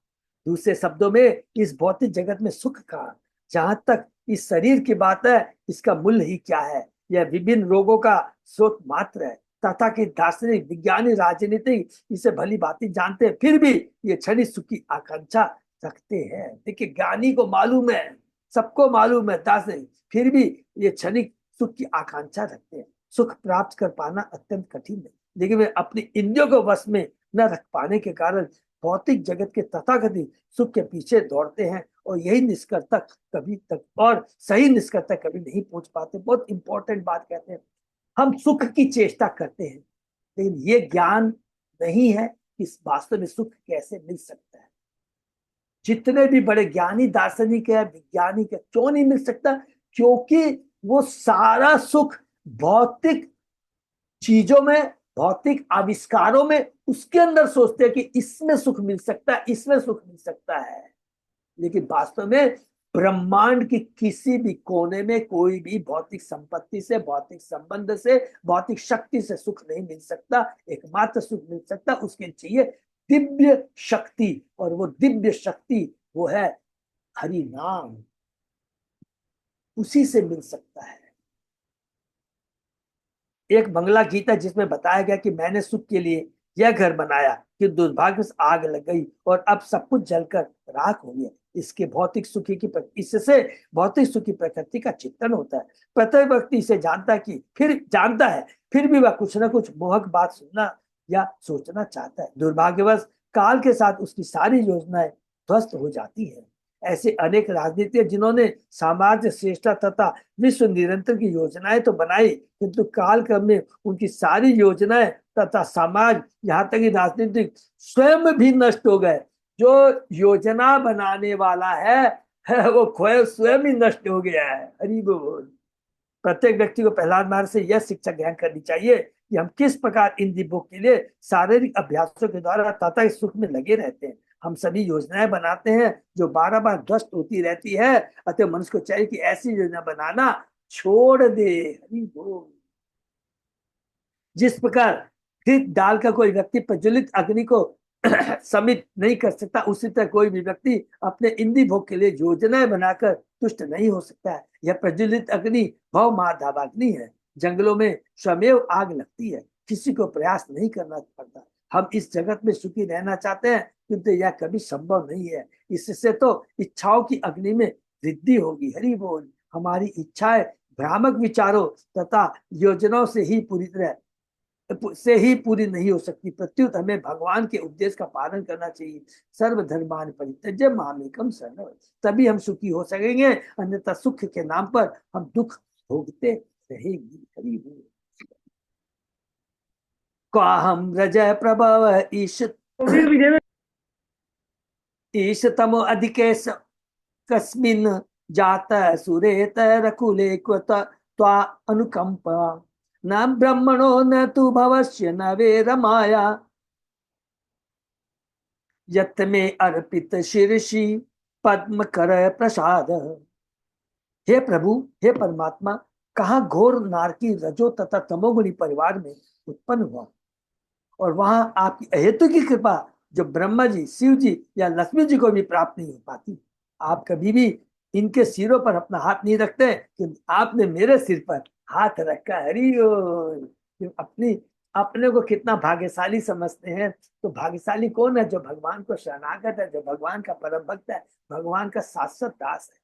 दूसरे शब्दों में इस भौतिक जगत में सुख का। जहां तक इस शरीर की बात है, इसका मूल्य ही क्या है, यह विभिन्न रोगों का स्रोत मात्र है। तथा कि दार्शनिक, विज्ञानी, राजनीतिक इसे भली बात जानते हैं, फिर भी ये क्षणिक सुख की आकांक्षा रखते हैं। देखिए ज्ञानी को मालूम है, सबको मालूम है, दार्शनिक, फिर भी ये क्षणिक सुख की आकांक्षा रखते हैं। सुख प्राप्त कर पाना अत्यंत कठिन है, लेकिन वे अपनी इंद्रियों को वश में न रख पाने के कारण भौतिक जगत के तथाकथित सुख के पीछे दौड़ते हैं और यही निष्कर्ष तक कभी तक और सही निष्कर्ष तक कभी नहीं पहुंच पाते। बहुत इंपॉर्टेंट बात कहते हैं, हम सुख की चेष्टा करते हैं, लेकिन ये ज्ञान नहीं है कि वास्तव में सुख कैसे मिल सकता है। जितने भी बड़े ज्ञानी दार्शनिक है, वैज्ञानिक है, क्यों नहीं मिल सकता? क्योंकि वो सारा सुख भौतिक चीजों में, भौतिक आविष्कारों में, उसके अंदर सोचते हैं कि इसमें सुख मिल सकता है, इसमें सुख मिल सकता है। लेकिन वास्तव में ब्रह्मांड की किसी भी कोने में कोई भी भौतिक संपत्ति से, भौतिक संबंध से, भौतिक शक्ति से सुख नहीं मिल सकता। एकमात्र सुख मिल सकता, उसके चाहिए दिव्य शक्ति, और वो दिव्य शक्ति वो है हरि नाम, उसी से मिल सकता है। एक बंगला गीत है जिसमें बताया गया कि मैंने सुख के लिए यह घर बनाया कि दुर्भाग्य से आग लग गई और अब सब कुछ जलकर राख हो गया। इससे भौतिक सुखी की प्रकृति का चित्रण होता है। प्रत्येक व्यक्ति इसे जानता है, फिर भी वह कुछ ना कुछ मोहक बात सुनना या सोचना चाहता है। दुर्भाग्यवश काल के साथ उसकी सारी योजनाएं ध्वस्त हो जाती है। ऐसे अनेक राजनीतिक जिन्होंने साम्राज्य श्रेष्ठता तथा विश्व निरंतर की योजनाएं तो बनाई, किंतु कालक्रम में उनकी सारी योजनाएं तथा समाज, यहाँ तक कि राजनीतिक स्वयं भी नष्ट हो गए। जो योजना बनाने वाला है वो खोए स्वयं ही नष्ट हो गया है। हरि बोल। प्रत्येक व्यक्ति को प्रहलाद महाराज से यह शिक्षा ग्रहण करनी चाहिए कि हम किस प्रकार इन दिव्यों के लिए शारीरिक अभ्यासों के द्वारा तथा सुख में लगे रहते हैं। हम सभी योजनाएं बनाते हैं जो बार बार ध्वस्त होती रहती है, अतः मनुष्य को चाहिए कि ऐसी योजना बनाना छोड़ दे। हरि बोल। जिस प्रकार घृत डाल का कोई व्यक्ति प्रज्वलित अग्नि को समित नहीं कर सकता, उसी तरह कोई भी व्यक्ति अपने इंद्रिय भोग के लिए योजनाएं बनाकर तुष्ट नहीं हो सकता है। यह प्रज्वलित अग्नि भव महाधावाग्नि है। जंगलों में स्वमेव आग लगती है, किसी को प्रयास नहीं करना पड़ता। हम इस जगत में सुखी रहना चाहते हैं, किंतु यह कभी संभव नहीं है। इससे तो इच्छाओं की अग्नि में वृद्धि होगी। हरि बोल। हमारी इच्छाएं भ्रामक विचारों तथा योजनाओं से ही पूरी नहीं हो सकती। प्रत्युत हमें भगवान के उपदेश का पालन करना चाहिए। सर्वधर्मान परित्यज्य मामेकम शरणं, तभी हम सुखी हो सकेंगे, अन्यथा सुख के नाम पर हम दुख भोगते रहेंगे। हरि बोल। क्वाहम रजय प्रभव ईश तमो अधिकेश कस्मिन् जात सुरेत रकुले त्वा अनुकंपा न ब्रह्मणो न तु भवस्य न वे रमाया यत में अर्पित शीर्षि पद्म कर प्रसाद। हे प्रभु, हे परमात्मा, कहाँ घोर नारकी रजो तथा तमोगुणी परिवार में उत्पन्न हुआ, और वहां आपकी अहेतु की कृपा जो ब्रह्मा जी, शिव जी या लक्ष्मी जी को भी प्राप्त नहीं हो पाती। आप कभी भी इनके सिरों पर अपना हाथ नहीं रखते, कि आपने मेरे सिर पर हाथ रखा। हरि बोल। अपनी अपने को कितना भाग्यशाली समझते हैं। तो भाग्यशाली कौन है? जो भगवान को शरणागत है, जो भगवान का परम भक्त है, भगवान का शाश्वत दास है।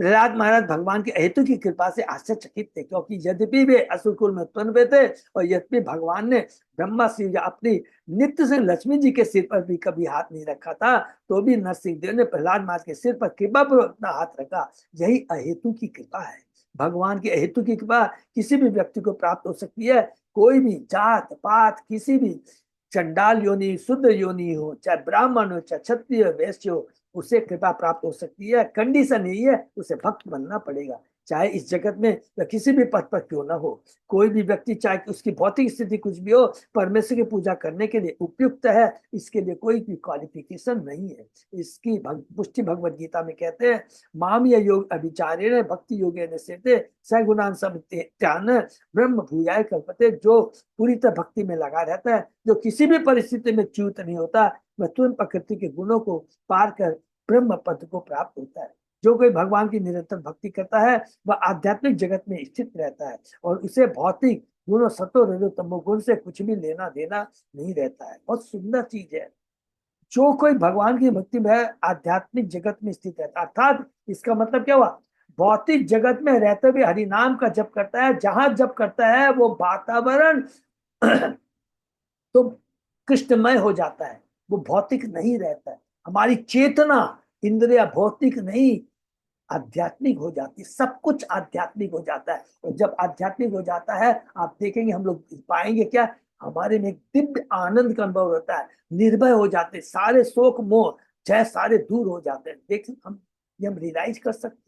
प्रहलाद महाराज भगवान के अहेतु की कृपा से आश्चर्यचकित थे, क्योंकि यद्यपि वे असुर कुल में उत्पन्न हुए थे, और यद्यपि भगवान ने ब्रह्मा शिव या अपनी नित्य से लक्ष्मी जी के सिर पर भी कभी हाथ नहीं रखा था, तो भी नरसिंह देव ने प्रहलाद महाराज के सिर पर कृपा पर अपना हाथ रखा। यही अहेतु की कृपा है। भगवान की अहेतु की कृपा किसी भी व्यक्ति को प्राप्त हो सकती है। कोई भी जात पात, किसी भी चंडाल योनि, शुद्ध योनि हो, चाहे ब्राह्मण हो, चाहे क्षत्रिय वैश्य हो, उसे कृपा प्राप्त हो सकती है। कंडीशन यही है, उसे भक्त बनना पड़ेगा, चाहे इस जगत में या किसी भी पद पर क्यों ना हो। कोई भी व्यक्ति, चाहे उसकी भौतिक स्थिति कुछ भी हो, परमेश्वर की पूजा करने के लिए उपयुक्त है। इसके लिए कोई भी क्वालिफिकेशन नहीं है। इसकी पुष्टि भगवद गीता में कहते हैं, माम या योग अभिचारेण भक्ति योगेन सेते सगुणान समत्यान ब्रह्म भूयाय कल्पते। जो पूरी तरह भक्ति में लगा रहता है, जो किसी भी परिस्थिति में च्युत नहीं होता, वह तुरंत प्रकृति के गुणों को पार कर ब्रह्म पद को प्राप्त होता है। जो कोई भगवान की निरंतर भक्ति करता है, वह आध्यात्मिक जगत में स्थित रहता है, और उसे भौतिक गुणों सतो रजो तमो गुण से कुछ भी लेना देना नहीं रहता है। बहुत सुंदर चीज है। जो कोई भगवान की भक्ति में आध्यात्मिक जगत में स्थित रहता है, अर्थात इसका मतलब क्या हुआ? भौतिक जगत में रहते हुए हरि नाम का जप करता है। जहां जप करता है वो वातावरण तो कृष्णमय हो जाता है, वो भौतिक नहीं रहता है। हमारी चेतना इंद्रिया भौतिक नहीं, आध्यात्मिक हो जाती है। सब कुछ आध्यात्मिक हो जाता है, और जब आध्यात्मिक हो जाता है, आप देखेंगे हम लोग पाएंगे क्या, हमारे में एक दिव्य आनंद का अनुभव होता है। निर्भय हो जाते हैं, सारे शोक मोह जय सारे दूर हो जाते हैं। देखिए हम रियलाइज कर सकते हैं।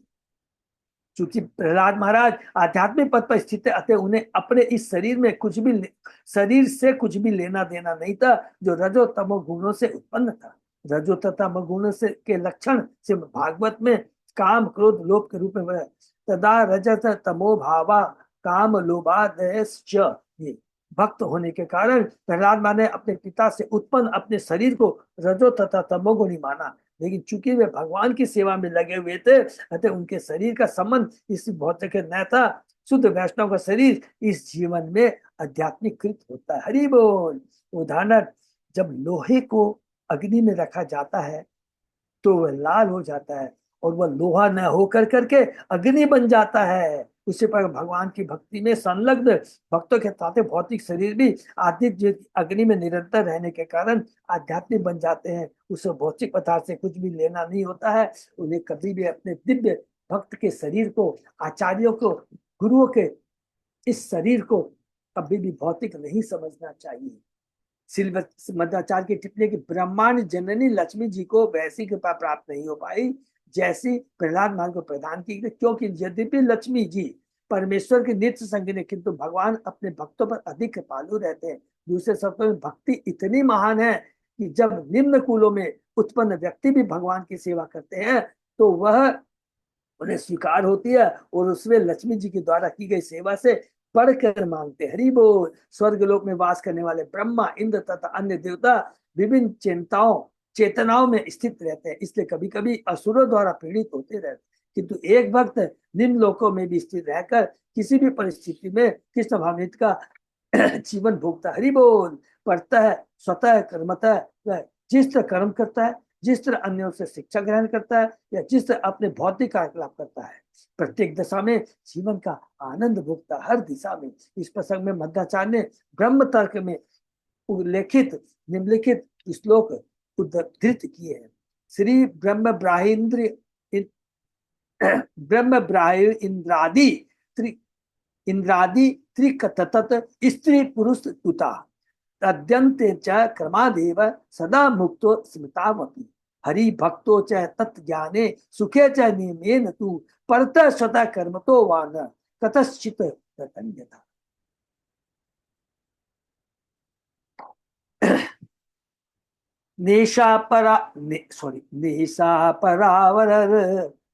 क्योंकि प्रहलाद महाराज आध्यात्मिक पद पर स्थित है, अतः उन्हें अपने इस शरीर से कुछ भी लेना देना नहीं था, जो रजो तमो गुणों से उत्पन्न था। रजो तथा तमो गुणों से के लक्षण से भागवत में काम क्रोध लोभ के रूप में तदा रजत तमो भावा काम लोभादयश्च। ये भक्त होने के कारण प्रहलाद महाराज ने अपने पिता से उत्पन्न अपने शरीर को रजो तथा तमोगुणी माना, लेकिन चूंकि वे भगवान की सेवा में लगे हुए थे, अतः उनके शरीर का संबंध इस भौतिक न था। शुद्ध वैष्णव का शरीर इस जीवन में आध्यात्मिकृत होता है। हरि बोल। उदाहरण, जब लोहे को अग्नि में रखा जाता है तो वह लाल हो जाता है, और वह लोहा न होकर करके अग्नि बन जाता है। उसी पर भगवान की भक्ति में संलग्न भक्तों के साथ भौतिक शरीर भी आदित्य अग्नि में निरंतर रहने के कारण आध्यात्मिक बन जाते हैं। उसे भौतिक पदार्थ से कुछ भी लेना नहीं होता है। उन्हें कभी भी अपने दिव्य भक्त के शरीर को, आचार्यों को, गुरुओं के इस शरीर को कभी भी भौतिक नहीं समझना चाहिए। मध्वाचार्य की टिप्पणी की ब्रह्मांड जननी लक्ष्मी जी को वैसी कृपा प्राप्त नहीं हो पाई जैसी प्रहलाद महाराज को प्रदान की, क्योंकि यद्यपि लक्ष्मी जी परमेश्वर की नित्य संगिनी, किंतु भगवान अपने भक्तों पर अधिक कृपालु रहते हैं। दूसरे शब्दों में भक्ति इतनी महान है कि जब निम्न कुलों में उत्पन्न व्यक्ति भी भगवान की सेवा करते हैं तो वह उन्हें स्वीकार होती है और उसमें लक्ष्मी जी के द्वारा की गई सेवा से बढ़कर मांगते। हरि बोल। स्वर्ग लोक में वास करने वाले ब्रह्मा, इंद्र तथा अन्य देवता विभिन्न चिंताओं चेतनाओं में स्थित रहते हैं, इसलिए कभी कभी असुरों द्वारा पीड़ित होते रहते हैं। किंतु एक भक्त निम्न लोकों में भी स्थित रहकर किसी भी परिस्थिति में कृष्ण भावनित का जीवन भोगता। हरि बोल। पढ़ता है, स्वतः कर्मतः वह जिस तरह कर्म करता है, जिस तरह अन्यों से शिक्षा ग्रहण करता है या जिस तरह अपने भौतिक कार्यकलाप करता है, प्रत्येक दशा में जीवन का आनंद भोगता, हर दिशा में। इस प्रसंग में मध्वाचार्य ने ब्रह्म तर्क में उल्लेखित निम्नलिखित श्लोक उद्धृत किए हैं। श्री ब्रह्म ब्राहिंद्र ब्रह्म ब्राह्य इंद्रादि त्रिकतत स्त्री पुरुष तुता अद्यन्ते च क्रमादेव सदा मुक्तो स्मृतावपि हरि भक्तो च तत्ज्ञाने सुखे च नियमेन तु परतः स्वतः कर्मतो वा न कतश्चित् ततन्यथा। नेशा परावर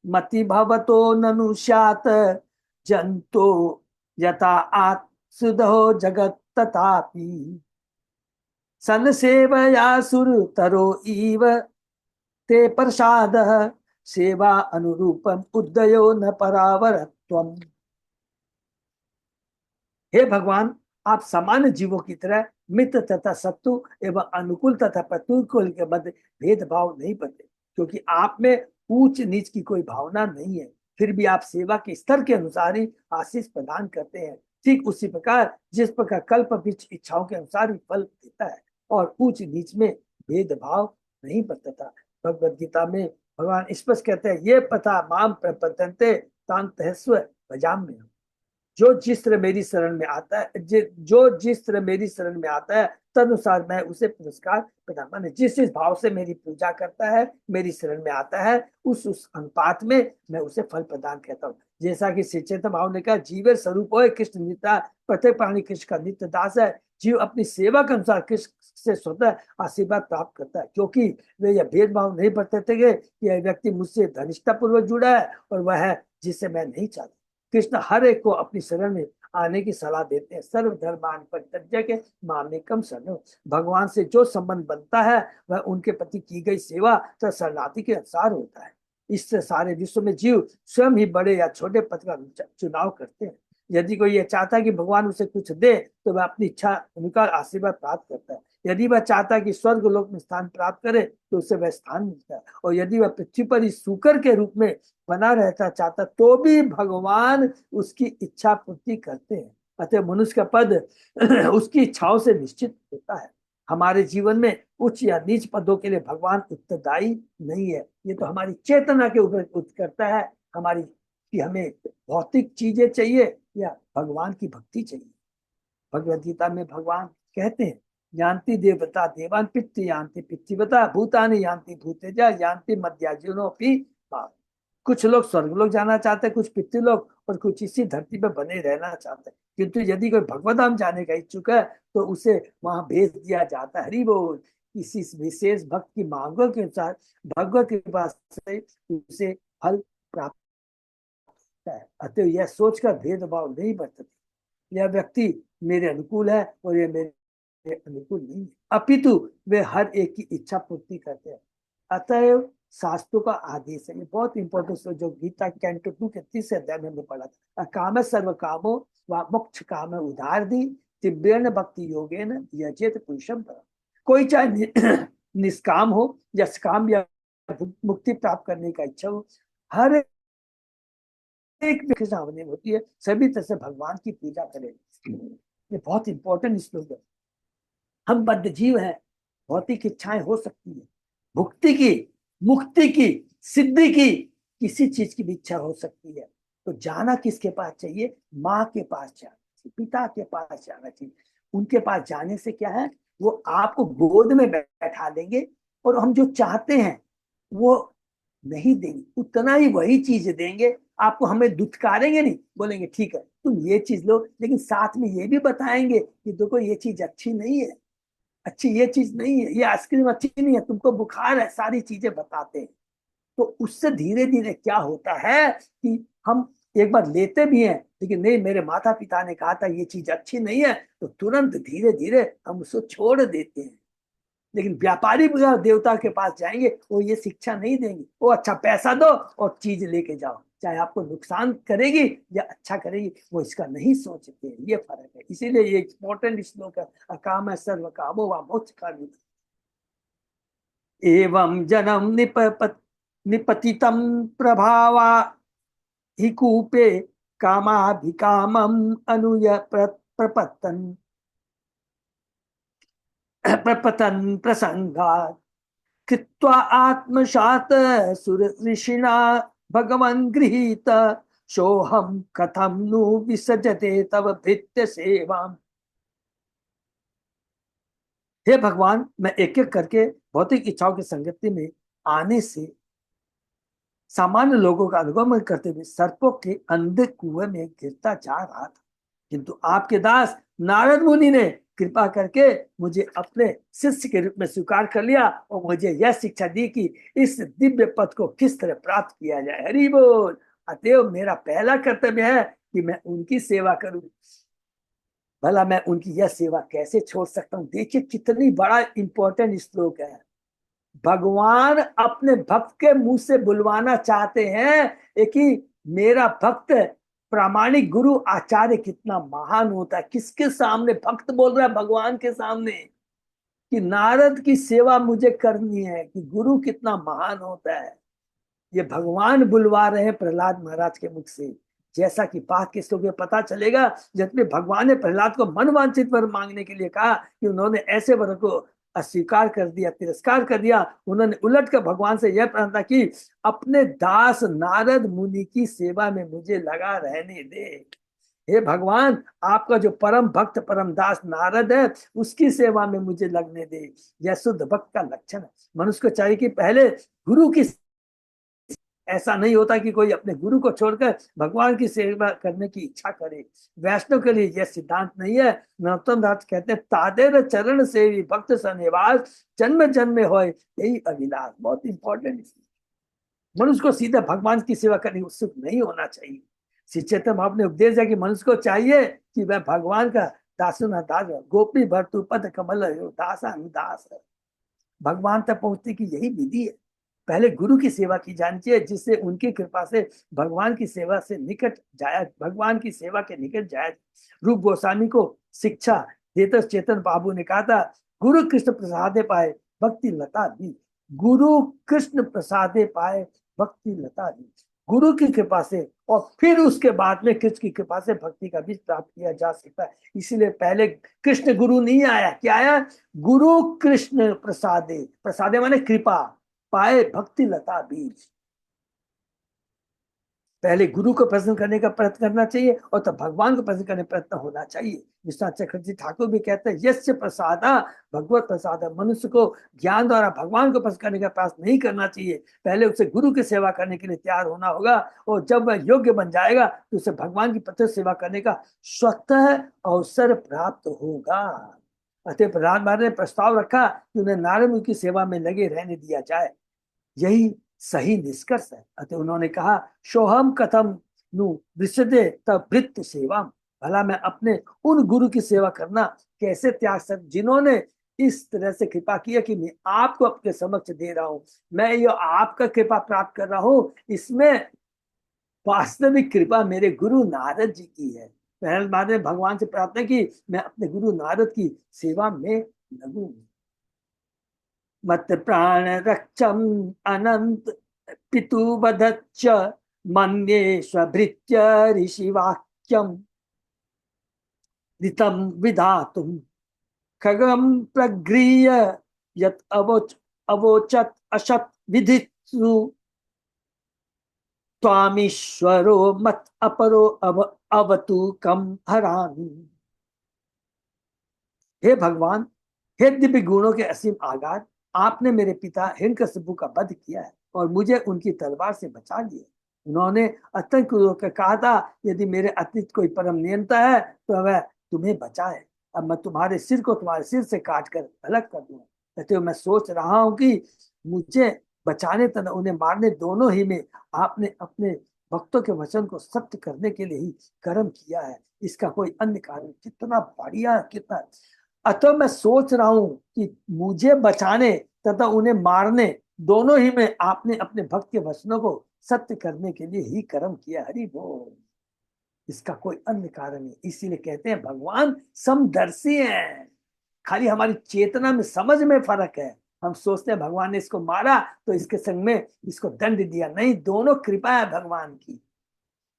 मति भवतो ननु स्यात् जंतो यथा आत्सुदो जगत तथापि सन सेवया सुर तरो इव ते प्रसाद सेवा अनुरूपम उदयो न परावरत्वम। हे भगवान, आप सामान्य जीवों की तरह मित्र तथा शत्रु एवं अनुकूल तथा प्रतिकूल के मध्य भेदभाव नहीं करते, क्योंकि आप में ऊंच नीच की कोई भावना नहीं है। फिर भी आप सेवा के स्तर के अनुसार ही आशीष प्रदान करते हैं। ठीक उसी प्रकार जिस प्रकार कल्प वृक्ष इच्छाओं के अनुसार ही फल देता है और ऊंच नीच में भेदभाव नहीं बरतता। भगवद गीता में भगवान स्पष्ट कहते हैं, ये पथा माम प्रपद्यन्ते तां तहस्व भजाम्यहम्। जो जिस तरह मेरी शरण में आता है, जो जिस तरह मेरी शरण में आता है तदनुसार मैं उसे पुरस्कार प्रदान, माने जिस भाव से मेरी पूजा करता है, मेरी शरण में आता है, उस अनुपात में मैं उसे फल प्रदान करता हूँ। जैसा कि श्री चैतन्य भाव ने कहा, जीव स्वरूप हो कृष्ण नित्य, प्रत्येक प्राणी कृष्ण का नित्य दास है। जीव अपनी सेवा के अनुसार कृष्ण से स्वतः आशीर्वाद प्राप्त करता है, क्योंकि वे यह भेदभाव नहीं बरतते कि यह व्यक्ति मुझसे धनिष्ठता पूर्वक जुड़ा है और वह है जिससे मैं नहीं चाहता। कृष्ण हर एक को अपनी शरण में आने की सलाह देते हैं। सर्वधर्मान परित्यज्य मामेकम शरणं। भगवान से जो संबंध बनता है वह उनके प्रति की गई सेवा तथा शरणार्थी के अनुसार होता है। इससे सारे विश्व में जीव स्वयं ही बड़े या छोटे पद का चुनाव करते हैं। यदि कोई यह चाहता है कि भगवान उसे कुछ दे तो वह अपनी इच्छा अनुसार आशीर्वाद प्राप्त करता है। यदि वह चाहता है कि स्वर्ग लोक में स्थान प्राप्त करे तो उसे वह स्थान मिलता है, और यदि वह पृथ्वी पर ही सूकर के रूप में बना रहता चाहता तो भी भगवान उसकी इच्छा पूर्ति करते हैं। अतः मनुष्य का पद उसकी इच्छाओं से निश्चित होता है। हमारे जीवन में उच्च या नीच पदों के लिए भगवान उत्तरदायी नहीं है। ये तो हमारी चेतना के ऊपर करता है, हमारी कि हमें भौतिक चीजें चाहिए या भगवान की भक्ति चाहिए। भगवद गीता में भगवान कहते हैं, यान्ति देवता देवान पितृ यान्ति पितृवता भूतानि यान्ति भूतेजा यान्ति मध्याजिनोपि पाप। कुछ लोग स्वर्गलोक जाना चाहते हैं, कुछ पितृलोक, और कुछ इसी धरती पर बने रहना चाहते हैं। किंतु यदि कोई भगवत धाम जाने का इच्छुक है तो उसे वहां भेज दिया जाता है। हरि बोल। किसी विशेष भक्त की मांगों के अनुसार भगवत कृपा से उसे फल प्राप्त होता है। अतः यह सोचकर भेदभाव नहीं बरतती यह व्यक्ति मेरे अनुकूल है और यह मेरे अनुकूल नहीं है, अपितु वे हर एक की इच्छा पूर्ति करते हैं। अतएव शास्त्रों का आदेश है, ये बहुत इंपॉर्टेंट, जो गीता कैंटो 2 के 30 अध्याय में हमने पढ़ा था। काम सर्व कामो व मोक्ष काम उदार दी तीव्रेण भक्ति योगेन यजेत पुरुषम परम। कोई चाहे निष्काम हो या सकाम या मुक्ति प्राप्त करने का इच्छा हो, हर एक सामने होती है, सभी तरह से भगवान की पूजा करें। ये बहुत इंपॉर्टेंट श्लोक है। हम बद्ध जीव हैं, भौतिक इच्छाएं हो सकती है, भुक्ति की, मुक्ति की, सिद्धि की, किसी चीज की भी इच्छा हो सकती है। तो जाना किसके पास चाहिए? माँ के पास जाना चाहिए, पिता के पास जाना चाहिए। उनके पास जाने से क्या है, वो आपको गोद में बैठा देंगे और हम जो चाहते हैं वो नहीं देंगे, उतना ही वही चीज देंगे आपको। हमें दुत्कारेंगे नहीं, बोलेंगे ठीक है तुम ये चीज लो, लेकिन साथ में ये भी बताएंगे कि देखो ये चीज अच्छी नहीं है, अच्छी ये चीज नहीं है, ये आइसक्रीम अच्छी नहीं है, तुमको बुखार है, सारी चीजें बताते हैं। तो उससे धीरे धीरे क्या होता है कि हम एक बार लेते भी हैं, लेकिन नहीं मेरे माता पिता ने कहा था ये चीज अच्छी नहीं है, तो तुरंत धीरे धीरे हम उसको छोड़ देते हैं। लेकिन व्यापारी देवता के पास जाएंगे, वो ये शिक्षा नहीं देंगे, वो अच्छा पैसा दो और चीज लेके जाओ, चाहे आपको नुकसान करेगी या अच्छा करेगी, वो इसका नहीं सोचते। ये फर्क है, इसीलिए ये इंपॉर्टेंट श्लोक है, अकाम सर्व कामो वा मोक्ष कर्म। एवं जनम निपतितम प्रभावा हि कूपे कामाभिकामम अनुय प्रपतन प्रपतन प्रसंगात् कृत्वा आत्मसात सुर ऋषिणा भगवन् गृहीत सोहम कथम नु विसजते तव भृत्य सेवाम। हे भगवान, मैं एक एक करके भौतिक इच्छाओं की संगति में आने से सामान्य लोगों का अनुगमन करते हुए सर्पों के अंधे कुएं में गिरता जा रहा था, किंतु आपके दास नारद मुनि ने कृपा करके मुझे अपने शिष्य के रूप में स्वीकार कर लिया और मुझे यह शिक्षा दी कि इस दिव्य पद को किस तरह प्राप्त किया जाए। हरि बोल। अतएव मेरा पहला कर्तव्य है कि मैं उनकी सेवा करूं। भला मैं उनकी यह सेवा कैसे छोड़ सकता हूं? देखिए कितनी बड़ा इंपॉर्टेंट श्लोक है। भगवान अपने भक्त के मुंह से बुलवाना चाहते हैं कि मेरा भक्त प्रामाणिक गुरु आचार्य कितना महान होता है। किसके सामने भक्त बोल रहा है? भगवान के सामने, कि नारद की सेवा मुझे करनी है, कि गुरु कितना महान होता है। ये भगवान बुलवा रहे हैं प्रहलाद महाराज के मुख से। जैसा कि बात के श्लोक में पता चलेगा, जब भगवान ने प्रहलाद को मनवांछित वर मांगने के लिए कहा कि उन्होंने ऐसे वर को अस्वीकार कर दिया, तिरस्कार कर दिया। उन्होंने उलट कर भगवान से यह प्रार्थना की, अपने दास नारद मुनि की सेवा में मुझे लगा रहने दे। हे भगवान, आपका जो परम भक्त परम दास नारद है उसकी सेवा में मुझे लगने दे। यह शुद्ध भक्त का लक्षण है। मनुष्य को चाहिए कि पहले गुरु की, ऐसा नहीं होता कि कोई अपने गुरु को छोड़कर भगवान की सेवा करने की इच्छा करे। वैष्णव के लिए यह सिद्धांत नहीं है। नरोत्तम दास कहते हैं, तादेर चरण सेवी भक्त सनिवास जन्म जन्म होय यही अभिलाष। बहुत इंपॉर्टेंट। मनुष्य को सीधे भगवान की सेवा करने उत्सुक नहीं होना चाहिए। श्री चैतन्य महाप्रभु ने उपदेश है कि मनुष्य को चाहिए कि वह भगवान का दासुना दास, गोपी भर्तु पद कमल दासा दास है। भगवान तक पहुंचने की यही विधि है। पहले गुरु की सेवा की जानी चाहिए, जिससे उनकी कृपा से भगवान की सेवा से निकट जाया, भगवान की सेवा के निकट जाया। रूप गोस्वामी को शिक्षा देते चेतन बाबू ने कहा था, गुरु कृष्ण प्रसादे पाए भक्ति लता दी। गुरु कृष्ण प्रसादे पाए भक्ति लता दी। गुरु की कृपा से और फिर उसके बाद में कृष्ण की कृपा से भक्ति का बीज प्राप्त किया जा सकता है। इसीलिए पहले कृष्ण गुरु नहीं आया, क्या आया? गुरु कृष्ण प्रसादे, प्रसादे माने कृपा, पाए भक्ति लता बीज। पहले गुरु को प्रसन्न करने का प्रयत्न करना चाहिए और तब भगवान को प्रसन्न करने का प्रयत्न होना चाहिए। विश्वनाथ चक्रवर्ती ठाकुर भी कहते हैं, यस्य प्रसादा भगवत प्रसाद। मनुष्य को ज्ञान द्वारा भगवान को प्रसन्न करने का प्रयास नहीं करना चाहिए, पहले उसे गुरु की सेवा करने के लिए तैयार होना होगा। और जब वह योग्य बन जाएगा तो उसे भगवान की प्रत्यक्ष सेवा करने का स्वतः अवसर प्राप्त होगा। अतः प्रहलाद महाराज ने प्रस्ताव रखा कि उन्हें नारद मुनि की सेवा में लगे रहने दिया जाए। यही सही निष्कर्ष है। अतः उन्होंने कहा, सोहम कथम नु विशदे तब वृत्त सेवा। भला मैं अपने उन गुरु की सेवा करना कैसे त्याग सकता, जिन्होंने इस तरह से कृपा किया कि मैं आपको अपने समक्ष दे रहा हूं। मैं ये आपका कृपा प्राप्त कर रहा हूं, इसमें वास्तविक कृपा मेरे गुरु नारद जी की है। पहले बार ने भगवान से प्रार्थना की, मैं अपने गुरु नारद की सेवा में लगूं। मत प्राण रक्षम अनंत पितु बधच्च मन्ये स्वभृत्य ऋषिवाक्यम ऋतं विधातुम खगम प्रगृह्य यत् अवोचत असत विधित्सु त्वामीश्वरो मत अपरो अवतु कम हरामि। हे भगवान, हे दिव्य गुणों के असीम आगार, आपने मेरे पिता हिरण्यकशिपु का वध किया है और मुझे उनकी तलवार से बचा लिया। उन्होंने अत्यंत क्रोध होकर कहा था, यदि मेरे अतीत कोई परम नियंता है तो वह तुम्हें बचाए। अब मैं तुम्हारे सिर को तुम्हारे सिर से काट कर अलग कर दूंगा। कहते हो मैं सोच रहा हूँ कि मुझे बचाने तथा उन्हें मारने दोनों ही में आपने अपने भक्तों के वचन को सत्य करने के लिए ही कर्म किया है। इसका कोई अन्य कारण कितना बढ़िया, कितना। अतः मैं सोच रहा हूं कि मुझे बचाने तथा उन्हें मारने दोनों ही में आपने अपने भक्त के वचनों को सत्य करने के लिए ही कर्म किया। हरि बोल। इसका कोई अन्य कारण नहीं। इसीलिए कहते हैं भगवान समदर्शी हैं। खाली हमारी चेतना में, समझ में फर्क है। हम सोचते हैं भगवान ने इसको मारा तो इसके संग में इसको दंड दिया। नहीं, दोनों कृपा है भगवान की।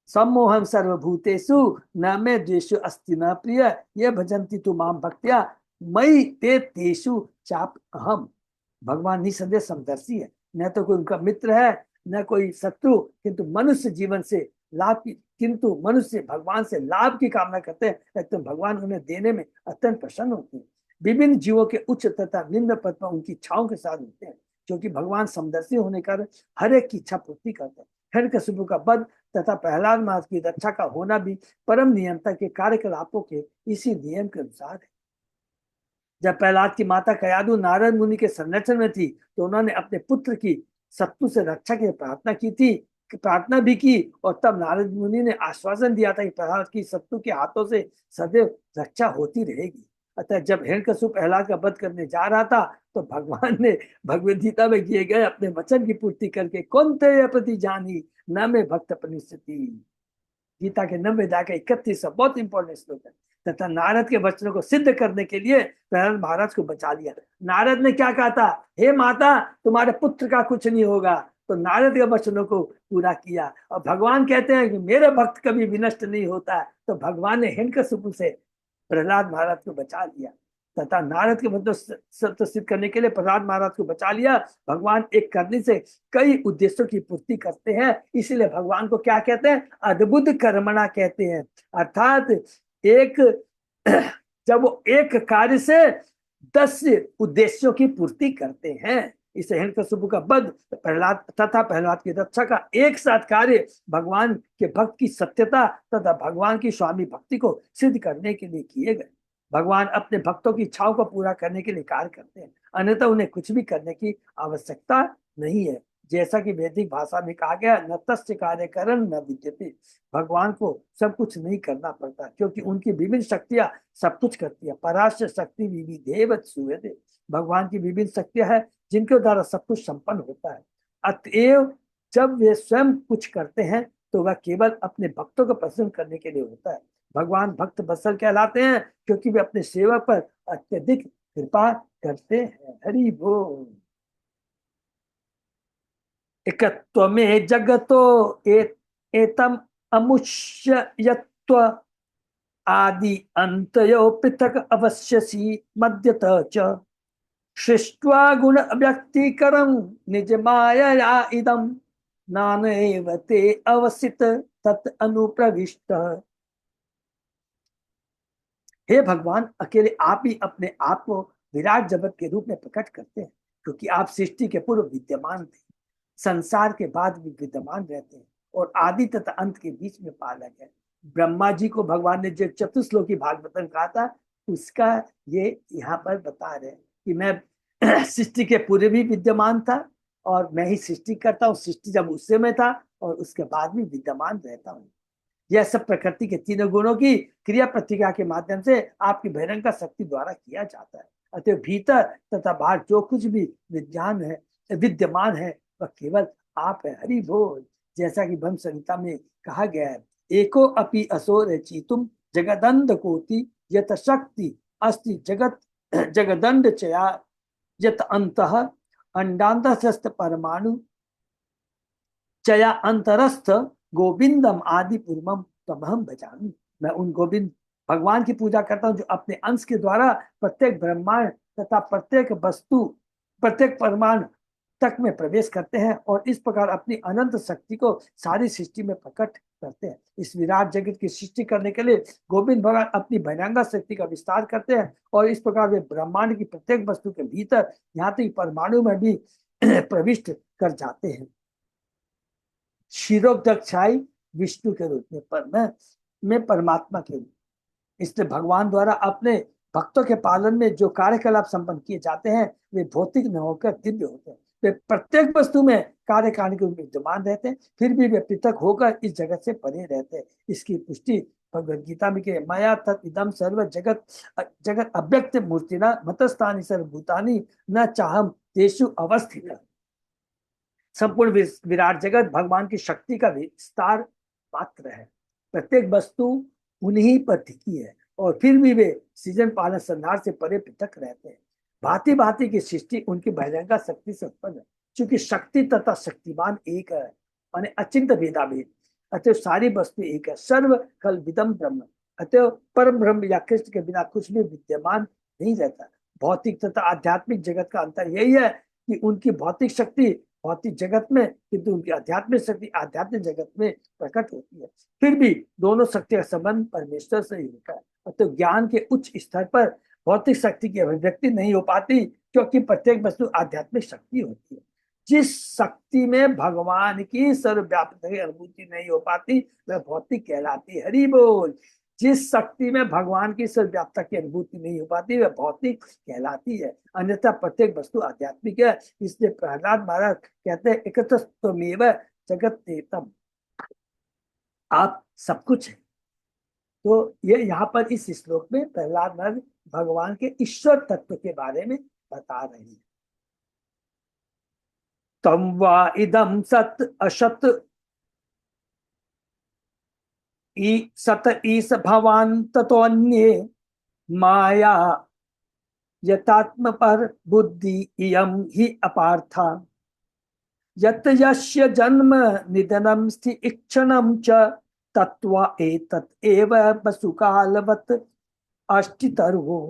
सम्मोहम सर्वभूतेषु न मे द्वेषु अस्ति न प्रिय ये भजन्ति तु माम भक्त्या मई ते तेषु चाप अहम। भगवान निसंदेह समदर्शी है। न तो कोई उनका मित्र है न कोई शत्रु, किंतु मनुष्य जीवन से लाभ की, किंतु मनुष्य भगवान से लाभ की कामना करते हैं तो भगवान उन्हें देने में अत्यंत प्रसन्न होते हैं। विभिन्न जीवों के उच्च तथा निम्न पद पर उनकी इच्छाओं के साथ होते हैं, क्योंकि भगवान समदर्शी होने का हर एक की इच्छा पूर्ति करते हैं। हिरण्यकशिपु का वध तथा प्रहलाद महाराज की रक्षा का होना भी परम नियंता के कार्यकलापों के इसी नियम के अनुसार है। जब प्रहलाद की माता कयादु नारद मुनि के संरक्षण में थी तो उन्होंने अपने पुत्र की शत्रु से रक्षा की प्रार्थना की थी, प्रार्थना भी की, और तब नारद मुनि ने आश्वासन दिया था कि प्रहलाद की शत्रु के हाथों से सदैव रक्षा होती रहेगी। अतः जब हिरण्यकशिपु प्रहलाद का वध करने जा रहा था तो भगवान ने भगवद गीता में किए गए अपने वचन की पूर्ति करके कौन्तेय प्रति जानी न में भक्त परिस्थिति, गीता के 90 जाके 31 बहुत इंपॉर्टेंट श्लोक है, तथा नारद के वचनों को सिद्ध करने के लिए प्रहलाद महाराज को बचा लिया। नारद ने क्या कहा था, हे माता तुम्हारे पुत्र का कुछ नहीं होगा, तो नारद के वचनों को पूरा किया। और भगवान कहते हैं कि मेरे भक्त कभी विनष्ट नहीं होता है, तो भगवान ने हिरण्यकशिपु से प्रहलाद महाराज को बचा लिया तथा नारद के वचनों सत्य सिद्ध करने के लिए प्रहलाद महाराज को बचा लिया। भगवान एक करने से कई उद्देश्यों की पूर्ति करते हैं, इसीलिए भगवान को क्या कहते हैं, अद्भुत कर्मणा कहते हैं। अर्थात एक जब वो एक कार्य से 10 उद्देश्यों की पूर्ति करते हैं। इस हिरण्यकशिपु का वध प्रहलाद तथा प्रहलाद की रक्षा का एक साथ कार्य भगवान के भक्त की सत्यता तथा भगवान की स्वामी भक्ति को सिद्ध करने के लिए किए गए। भगवान अपने भक्तों की इच्छाओं को पूरा करने के लिए कार्य करते हैं, अन्यथा उन्हें कुछ भी करने की आवश्यकता नहीं है। जैसा कि वैदिक भाषा में कहा गया, न तस्य कार्य करन न विद्यते। भगवान को सब कुछ नहीं करना पड़ता, क्योंकि उनकी विभिन्न शक्तियां सब कुछ करती है। पराशर शक्ति विविधेव सुवेदे। भगवान की विभिन्न शक्तियां हैं जिनके द्वारा सब कुछ संपन्न होता है। अतएव जब वे स्वयं कुछ करते हैं तो वह केवल अपने भक्तों को प्रसन्न करने के लिए होता है। भगवान भक्त वत्सल कहलाते हैं क्योंकि वे अपने सेवक पर अत्यधिक कृपा करते हैं। हरि बोल। एकत्व में जगतो एतम अमुष्ययत्व आदि अंतयो पृथक अवश्यसी मध्यतः च सृष्ट्वा गुण व्यक्तिकरं निज मायया इदं नानैव ते अवसित तत् अनुप्रविष्ट। हे भगवान, अकेले आप ही अपने आप को विराट जगत के रूप में प्रकट करते हैं, क्योंकि आप सृष्टि के पूर्व विद्यमान थे, संसार के बाद भी विद्यमान रहते हैं और आदि तथा अंत के बीच में पालक है। ब्रह्मा जी को भगवान ने जो चतुश्लोकी भागवतम कहा था, उसका ये यहाँ पर बता रहे हैं कि मैं सृष्टि के पूर्व भी विद्यमान था और मैं ही सृष्टि करता हूँ। सृष्टि जब उससे में था और उसके बाद भी विद्यमान रहता हूँ। यह सब प्रकृति के तीनों गुणों की क्रिया प्रतिक्रिया के माध्यम से आपकी बहिरंगा शक्ति द्वारा किया जाता है। अतः भीतर तथा बाहर जो कुछ भी विद्यमान है वह केवल आप है। हरि बोल। जैसा कि ब्रह्म संहिता में कहा गया है, एको अपि असो रचितुम जगदंड कोटि यत शक्ति अस्ति जगत जगदंड चया यत अंतः अंडांतस्थ परमाणु चया अंतरस्थ गोविंदम आदि पूर्वम तमहम भजामि। मैं उन गोविंद भगवान की पूजा करता हूँ जो अपने अंश के द्वारा प्रत्येक ब्रह्मांड तथा प्रत्येक वस्तु, प्रत्येक परमाणु तक में प्रवेश करते हैं और इस प्रकार अपनी अनंत शक्ति को सारी सृष्टि में प्रकट करते हैं। इस विराट जगत की सृष्टि करने के लिए गोविंद भगवान अपनी भयंकर शक्ति का विस्तार करते हैं और इस प्रकार वे ब्रह्मांड की प्रत्येक वस्तु के भीतर, यहाँ तक परमाणु में भी प्रविष्ट कर जाते हैं। क्षीरोदक्षाई विष्णु के रूप में परमात्मा के रूप। इसलिए भगवान द्वारा अपने भक्तों के पालन में जो कार्यकलाप संपन्न किए जाते हैं वे भौतिक न होकर दिव्य होते हैं। वे प्रत्येक वस्तु में कार्यकाल के रूप में विद्यमान रहते हैं, फिर भी वे पृथक होकर इस जगत से परे रहते हैं। इसकी पुष्टि भगवद गीता में के मया तत् इदम सर्व जगत जगत अव्यक्त मूर्तिना मतस्थानी सर्वभूतानि न चाहम तेषु अवस्थित। संपूर्ण विराट जगत भगवान की शक्ति का विस्तार मात्र है। प्रत्येक वस्तु उन्हीं पर टिकी है और फिर भी वे सृजन पालन संहार से परे पृथक रहते हैं। भांति भांति की सृष्टि उनकी भयंकर शक्ति से उत्पन्न है। चूंकि शक्ति तथा शक्तिमान एक है, माने अचिंत भेदाभेद, अतः सारी वस्तु एक है। सर्व कल विदम ब्रह्म, अतः परम ब्रह्म या कृष्ण के बिना कुछ भी विद्यमान नहीं रहता। भौतिक तथा आध्यात्मिक जगत का अंतर यही है कि उनकी भौतिक शक्ति भौतिक जगत में, किंतु उनकी आध्यात्मिक शक्ति आध्यात्मिक जगत में प्रकट होती है। फिर भी दोनों शक्ति का संबंध परमेश्वर से ही होता है। अतः ज्ञान के उच्च स्तर पर भौतिक शक्ति की अभिव्यक्ति नहीं हो पाती, क्योंकि प्रत्येक वस्तु आध्यात्मिक शक्ति होती है। जिस शक्ति में भगवान की सर्वव्यापक अनुभूति नहीं हो पाती वह भौतिक कहलाती है। हरि बोल। जिस शक्ति में भगवान की सर्वव्यापकता की अनुभूति नहीं हो पाती वह भौतिक कहलाती है, अन्यथा प्रत्येक वस्तु आध्यात्मिक है। इसलिए प्रहलाद महाराज कहते हैं एकतस्त्वमेव जगत्तेतम, आप सब कुछ है। तो ये यहाँ पर इस श्लोक में प्रहलाद महाराज भगवान के ईश्वर तत्व के बारे में बता रहे हैं। तम वा इदम सत असत सत ईस भवान ततोन्ये माया यतात्म पर बुद्धि इयम ही अपार्था यत यस्य जन्म निधनम स्थि इक्षणम च तत्वा एतत् एव वसुकालवत् अष्टितर्वो।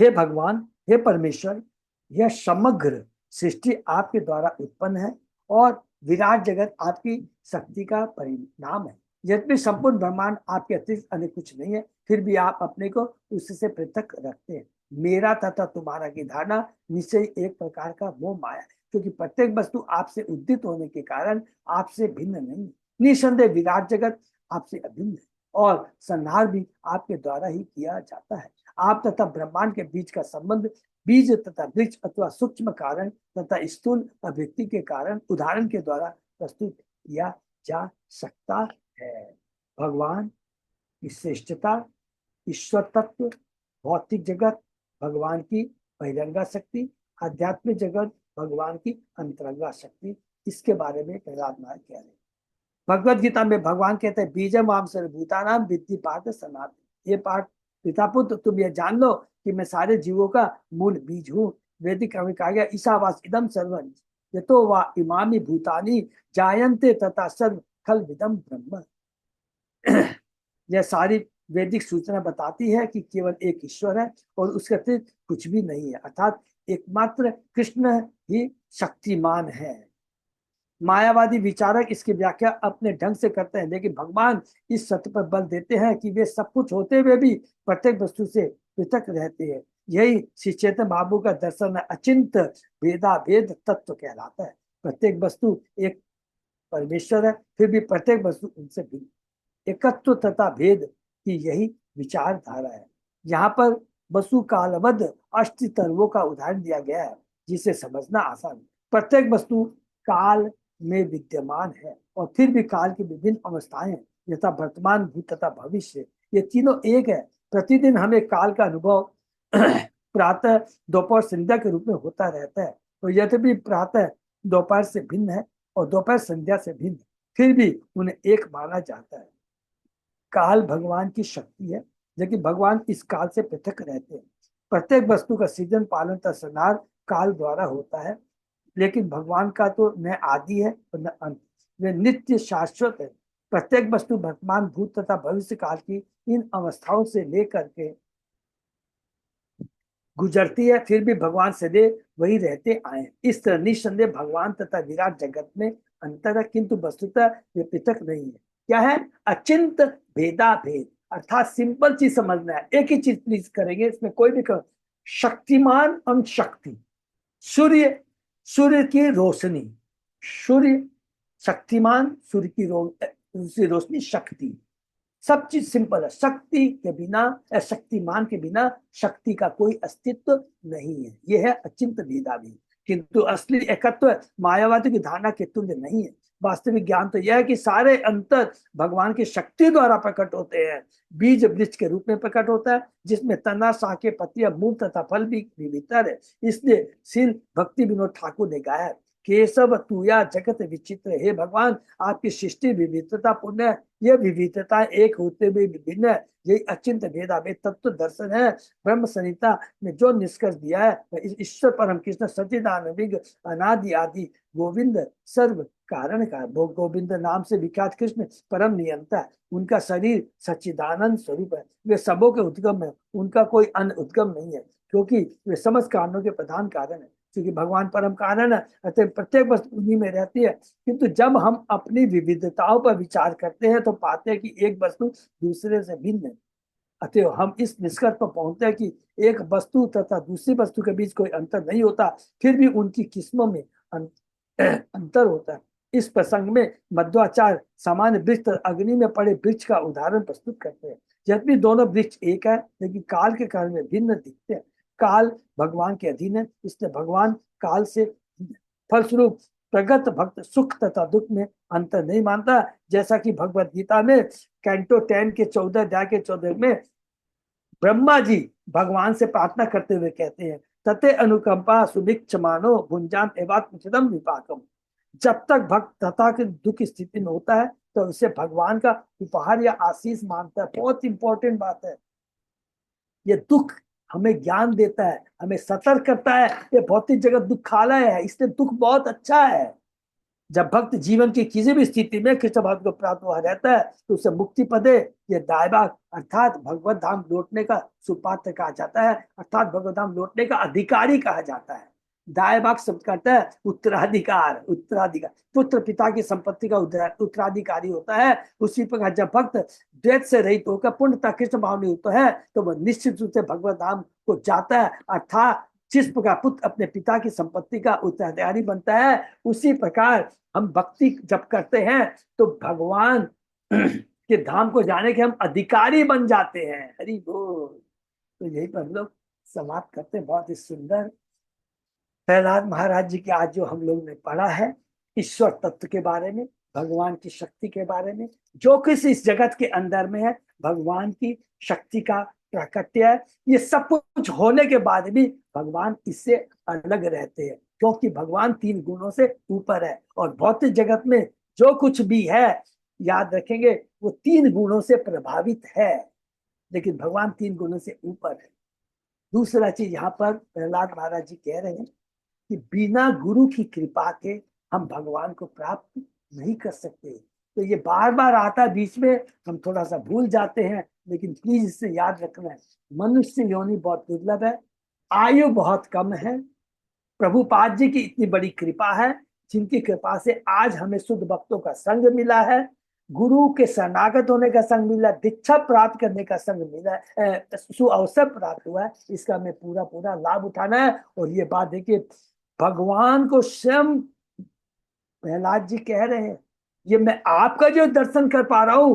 हे भगवान, हे परमेश्वर, यह समग्र सृष्टि आपके द्वारा उत्पन्न है और विराट जगत आपकी शक्ति का परिणाम है। यद्यपि संपूर्ण ब्रह्मांड आपके अतिरिक्त अन्य कुछ नहीं है, फिर भी आप अपने को उससे पृथक रखते हैं। मेरा तथा तुम्हारा की धारणा निश्चय एक प्रकार का मोह माया है, क्योंकि प्रत्येक वस्तु आपसे उद्दित होने के कारण आपसे भिन्न नहीं है। निसंदेह विराट जगत आपसे अभिन्न है और संहार भी आपके द्वारा ही किया जाता है। आप तथा ब्रह्मांड के बीच का संबंध बीज तथा वृक्ष अथवा सूक्ष्म कारण तथा स्थूल अभिव्यक्ति के कारण उदाहरण के द्वारा प्रस्तुत किया जा सकता है। भगवान की श्रेष्ठता, ईश्वर तत्व, भौतिक जगत भगवान की बहिरंगा शक्ति, आध्यात्मिक जगत भगवान की अंतरंगा शक्ति, इसके बारे में प्रहलाद महाराज कह रहे हैं। भगवद गीता में भगवान कहते हैं बीजम आम सर्वभूतानां विद्धि पार्थ सनातन। ये पाठ पिता पुत्र तुम ये जान लो कि मैं सारे जीवों का मूल बीज हूँ। वैदिक में कहा गया ईशावास इदम सर्वं यतो वा इमानि भूतानि जायन्ते तथा सर्व खल विदम ब्रह्म। यह सारी वैदिक सूचना बताती है कि केवल एक ईश्वर है और उसके अतिरिक्त कुछ भी नहीं है, अर्थात एकमात्र कृष्ण ही शक्तिमान है। मायावादी विचारक इसकी व्याख्या अपने ढंग से करते हैं, लेकिन भगवान इस सत्य पर बल देते हैं कि वे सब कुछ होते हुए भी प्रत्येक वस्तु से पृथक रहते हैं। यही श्री चैतन्य महाप्रभु का दर्शन अचिंत भेदाभेद तत्व कहलाता है। प्रत्येक वस्तु एक परमेश्वर है, फिर भी प्रत्येक वस्तु उनसे भिन्न। एकत्व तथा भेद की यही विचारधारा है। यहाँ पर वस्तु कालबद्ध अष्टतर्वों का उदाहरण दिया गया है, जिसे समझना आसान है। प्रत्येक वस्तु काल में विद्यमान है और फिर भी काल की विभिन्न अवस्थाएं यथा वर्तमान, भूत तथा भविष्य, ये तीनों एक है। प्रतिदिन हमें काल का अनुभव प्रातः, दोपहर, संध्या के रूप में होता रहता है। तो यद्यपि प्रातः दोपहर से भिन्न है और दोपहर संध्या से भिन्न, फिर भी उन्हें एक माना जाता है। काल भगवान की शक्ति है, लेकिन भगवान इस काल से पृथक रहते हैं। प्रत्येक वस्तु का सृजन, पालन तथा संहार काल द्वारा होता है, लेकिन भगवान का तो न आदि है और न अंत। वे नित्य शाश्वत है। प्रत्येक वस्तु वर्तमान, भूत तथा भविष्य काल की इन अवस्थाओं से लेकर के गुजरती है, फिर भी भगवान सदैव वही रहते आए। इस तरह निस्संदेह भगवान तथा विराट जगत में अंतर है, किंतु वस्तुतः ये पृथक नहीं है। क्या है? अचिंत भेदा भेद, अर्थात सिंपल चीज समझना है। एक ही चीज प्लीज करेंगे, इसमें कोई भी कर। शक्तिमान और शक्ति, सूर्य, सूर्य की रोशनी, सूर्य शक्तिमान, सूर्य की रोशनी शक्ति। सब चीज सिंपल है। शक्ति के बिना, शक्तिमान के बिना शक्ति का कोई अस्तित्व नहीं है। यह है अचिंत भेदाभेद। किंतु असली एकत्व मायावादी की धारणा के तुल्य नहीं है। वास्तविक ज्ञान तो यह है कि सारे अंतर भगवान की शक्ति द्वारा प्रकट होते हैं। बीज वृक्ष के रूप में प्रकट होता है, जिसमें तना, शाखे, पत्तियां, मूल तथा फल भी भीतर है। इसलिए श्री भक्ति विनोद ठाकुर ने गाया, केशव तुया जगत विचित्र। हे भगवान, आपकी सृष्टि विविधता पूर्ण है। यह विविधता एक होते हुए विभिन्न है। यही अचिंत भेदाभेद तत्व दर्शन है। ब्रह्म संहिता में जो निष्कर्ष दिया है, वह ईश्वर परम कृष्ण सच्चिदानंद अनादि आदि गोविंद सर्व कारण का। गोविंद नाम से विख्यात कृष्ण परम नियंता है। उनका शरीर सच्चिदानंद स्वरूप है। वे सबों के उद्गम है, उनका कोई अन्य उद्गम नहीं है, क्योंकि वे समस्त कारणों के प्रधान कारण है। क्योंकि भगवान परम कारण है, अतः प्रत्येक वस्तु उन्हीं में रहती है। किंतु जब हम अपनी विविधताओं पर विचार करते हैं तो पाते हैं कि एक वस्तु दूसरे से भिन्न है। अतः हम इस निष्कर्ष पर पहुंचते हैं कि एक वस्तु तथा दूसरी वस्तु के बीच कोई अंतर नहीं होता, फिर भी उनकी किस्मों में अंतर होता है। इस प्रसंग में मध्वाचार्य सामान्य वृक्ष अग्नि में पड़े वृक्ष का उदाहरण प्रस्तुत करते हैं। यद्यपि दोनों वृक्ष एक है, लेकिन काल के कारण में भिन्न दिखते हैं। काल भगवान के अधीन है, इसलिए भगवान काल से फलस्वरूप प्रगत भक्त सुख तथा दुख में अंतर नहीं मानता। जैसा कि भगवत गीता में कैंटो 10 के 14 अध्याय के 14 में ब्रह्मा जी भगवान से प्रार्थना करते हुए कहते हैं, तते अनुकंपा सुभिक्ष मानो भुंजान एवात्मचिदम विपाकम। जब तक भक्त तथा के दुख स्थिति में होता है तो उसे भगवान का उपहार या आशीष मानता है। बहुत इंपॉर्टेंट बात है। ये दुख हमें ज्ञान देता है, हमें सतर्क करता है। ये भौतिक जगत दुखालय है, इसलिए दुख बहुत अच्छा है। जब भक्त जीवन की किसी भी स्थिति में कृष्ण भक्त को प्राप्त हुआ रहता है तो उसे मुक्ति पदे, ये दायभाग अर्थात भगवत धाम लौटने का सुपात्र कहा जाता है, अर्थात भगवत धाम लौटने का अधिकारी कहा जाता है। दायभाग शब्द करता है उत्तराधिकार, उत्तराधिकार, पुत्र पिता की संपत्ति का उत्तराधिकारी होता है। उसी प्रकार जब भक्त द्वैत से रहित होकर पूर्णतः कृष्ण भाव नहीं होता है तो वह निश्चित रूप से भगवत धाम को जाता है, अर्थात जिस प्रकार पुत्र अपने पिता की संपत्ति का उत्तराधिकारी बनता है, उसी प्रकार हम भक्ति जब करते हैं तो भगवान के धाम को जाने के हम अधिकारी बन जाते हैं। हरि बोल। तो यही पर हम लोग समाप्त करते हैं। बहुत ही सुंदर प्रहलाद महाराज जी के आज जो हम लोग ने पढ़ा है ईश्वर तत्व के बारे में, भगवान की शक्ति के बारे में, जो किस इस जगत के अंदर में है भगवान की शक्ति का प्राकट्य है। ये सब कुछ होने के बाद भी भगवान इससे अलग रहते हैं, क्योंकि भगवान 3 गुणों से ऊपर है। और भौतिक जगत में जो कुछ भी है, याद रखेंगे, वो 3 गुणों से प्रभावित है, लेकिन भगवान 3 गुणों से ऊपर है। दूसरा चीज यहाँ पर प्रहलाद महाराज जी कह रहे हैं कि बिना गुरु की कृपा के हम भगवान को प्राप्त नहीं कर सकते। तो ये बार बार आता है बीच में, हम थोड़ा सा भूल जाते हैं, लेकिन प्लीज इससे याद रखना है, मनुष्य योनि बहुत दुर्लभ है, आयु बहुत कम है। प्रभुपाद जी की इतनी बड़ी कृपा है, जिनकी कृपा से आज हमें शुद्ध भक्तों का संग मिला है, गुरु के शरणागत होने का संग मिला, दीक्षा प्राप्त करने का संग मिला है, सुअवसर प्राप्त हुआ है। इसका हमें पूरा पूरा लाभ उठाना है। और ये बात देखिए, भगवान को स्वयं प्रहलाद जी कह रहे हैं, ये मैं आपका जो दर्शन कर पा रहा हूं,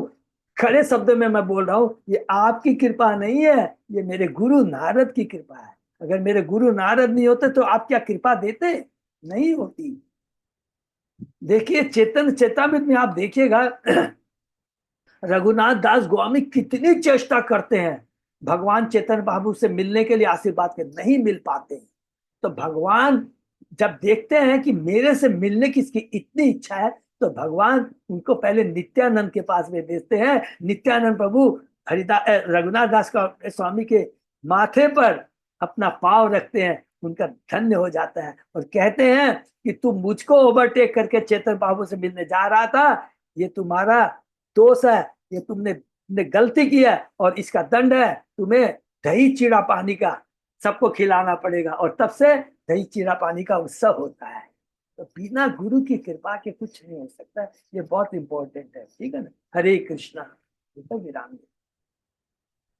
खड़े शब्दों में मैं बोल रहा हूं, ये आपकी कृपा नहीं है, ये मेरे गुरु नारद की कृपा है। अगर मेरे गुरु नारद नहीं होते तो आप क्या कृपा देते? नहीं होती। देखिए चेतन चेतामृत में आप देखिएगा रघुनाथ दास गोस्वामी कितनी चेष्टा करते हैं भगवान चेतन बाबू से मिलने के लिए, आशीर्वाद के नहीं मिल पाते। तो भगवान जब देखते हैं कि मेरे से मिलने की इसकी इतनी इच्छा है, तो भगवान उनको पहले नित्यानंद के पास में भेजते हैं। नित्यानंद प्रभु हरिदास रघुनाथ दास का स्वामी के माथे पर अपना पांव रखते हैं उनका धन्य हो जाता है। और कहते हैं कि तुम मुझको ओवरटेक करके चेतन बाबू से मिलने जा रहा था, ये तुम्हारा दोष है, ये तुमने गलती की है, और इसका दंड है तुम्हें दही चीड़ा पानी का सबको खिलाना पड़ेगा। और तब से दही चीड़ा पानी का उत्सव होता है। तो बिना गुरु की कृपा के कुछ नहीं हो सकता। ये बहुत इंपॉर्टेंट है, ठीक है ना। हरे कृष्णा। ठीक है, विराम।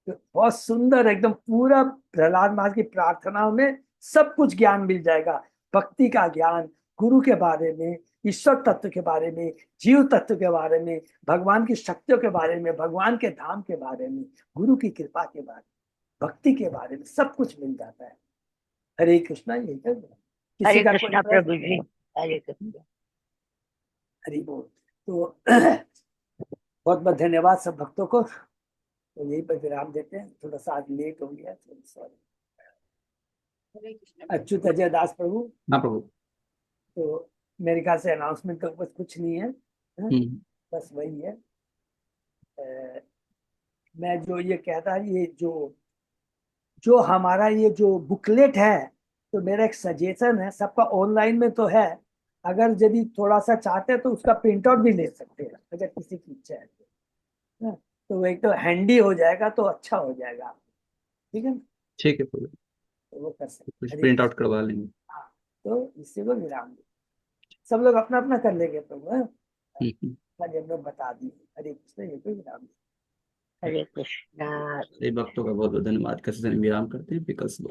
तो बहुत सुंदर, एकदम पूरा प्रहलाद महाराज की प्रार्थनाओं में सब कुछ ज्ञान मिल जाएगा। भक्ति का ज्ञान, गुरु के बारे में, ईश्वर तत्व के बारे में, जीव तत्व के बारे में, भगवान की शक्तियों के बारे में, भगवान के धाम के बारे में, गुरु की कृपा के बारे में, भक्ति के बारे में सब कुछ मिल जाता है। हरे कृष्णा। यही है। किसी हरे का कोई कृष्णा प्रश्न? प्रभु जी। हरे कृष्णा। हरि बोल। तो बहुत बहुत धन्यवाद सब भक्तों को। तो यही पर विराम देते हैं, थोड़ा सा आज लेट हो गया, सॉरी। हरे कृष्णा प्रभु। अच्युत अजय दास प्रभु। हाँ प्रभु। तो मेरे ख्याल से अनाउंसमेंट तो बस कुछ नहीं है, हाँ? हम्म। बस वही है। मैं जो ये कहता है, ये जो जो हमारा ये जो बुकलेट है, तो मेरा एक सजेशन है, सबका ऑनलाइन में तो है, अगर यदि थोड़ा सा चाहते हैं तो उसका प्रिंट आउट भी ले सकते हैं, अगर किसी की इच्छा है तो, हाँ? तो वो एक तो हैंडी हो जाएगा, तो अच्छा हो जाएगा। ठीक है ना? ठीक है प्रभु, तो वो कर सकते। कुछ हरे प्रिंट आउट कृष्ण। करवा लेंगे। हाँ। तो इसी को विराम दे। सब लोग अपना अपना कर लेंगे प्रभु, हाँ? हम्म। खाली हम लोग बता दिए। हरे कृष्ण। ये कोई विराम दे। हरे कृष्णा। सभी भक्तों का बहुत बहुत धन्यवाद। कैसे विराम करते हैं, विकल्प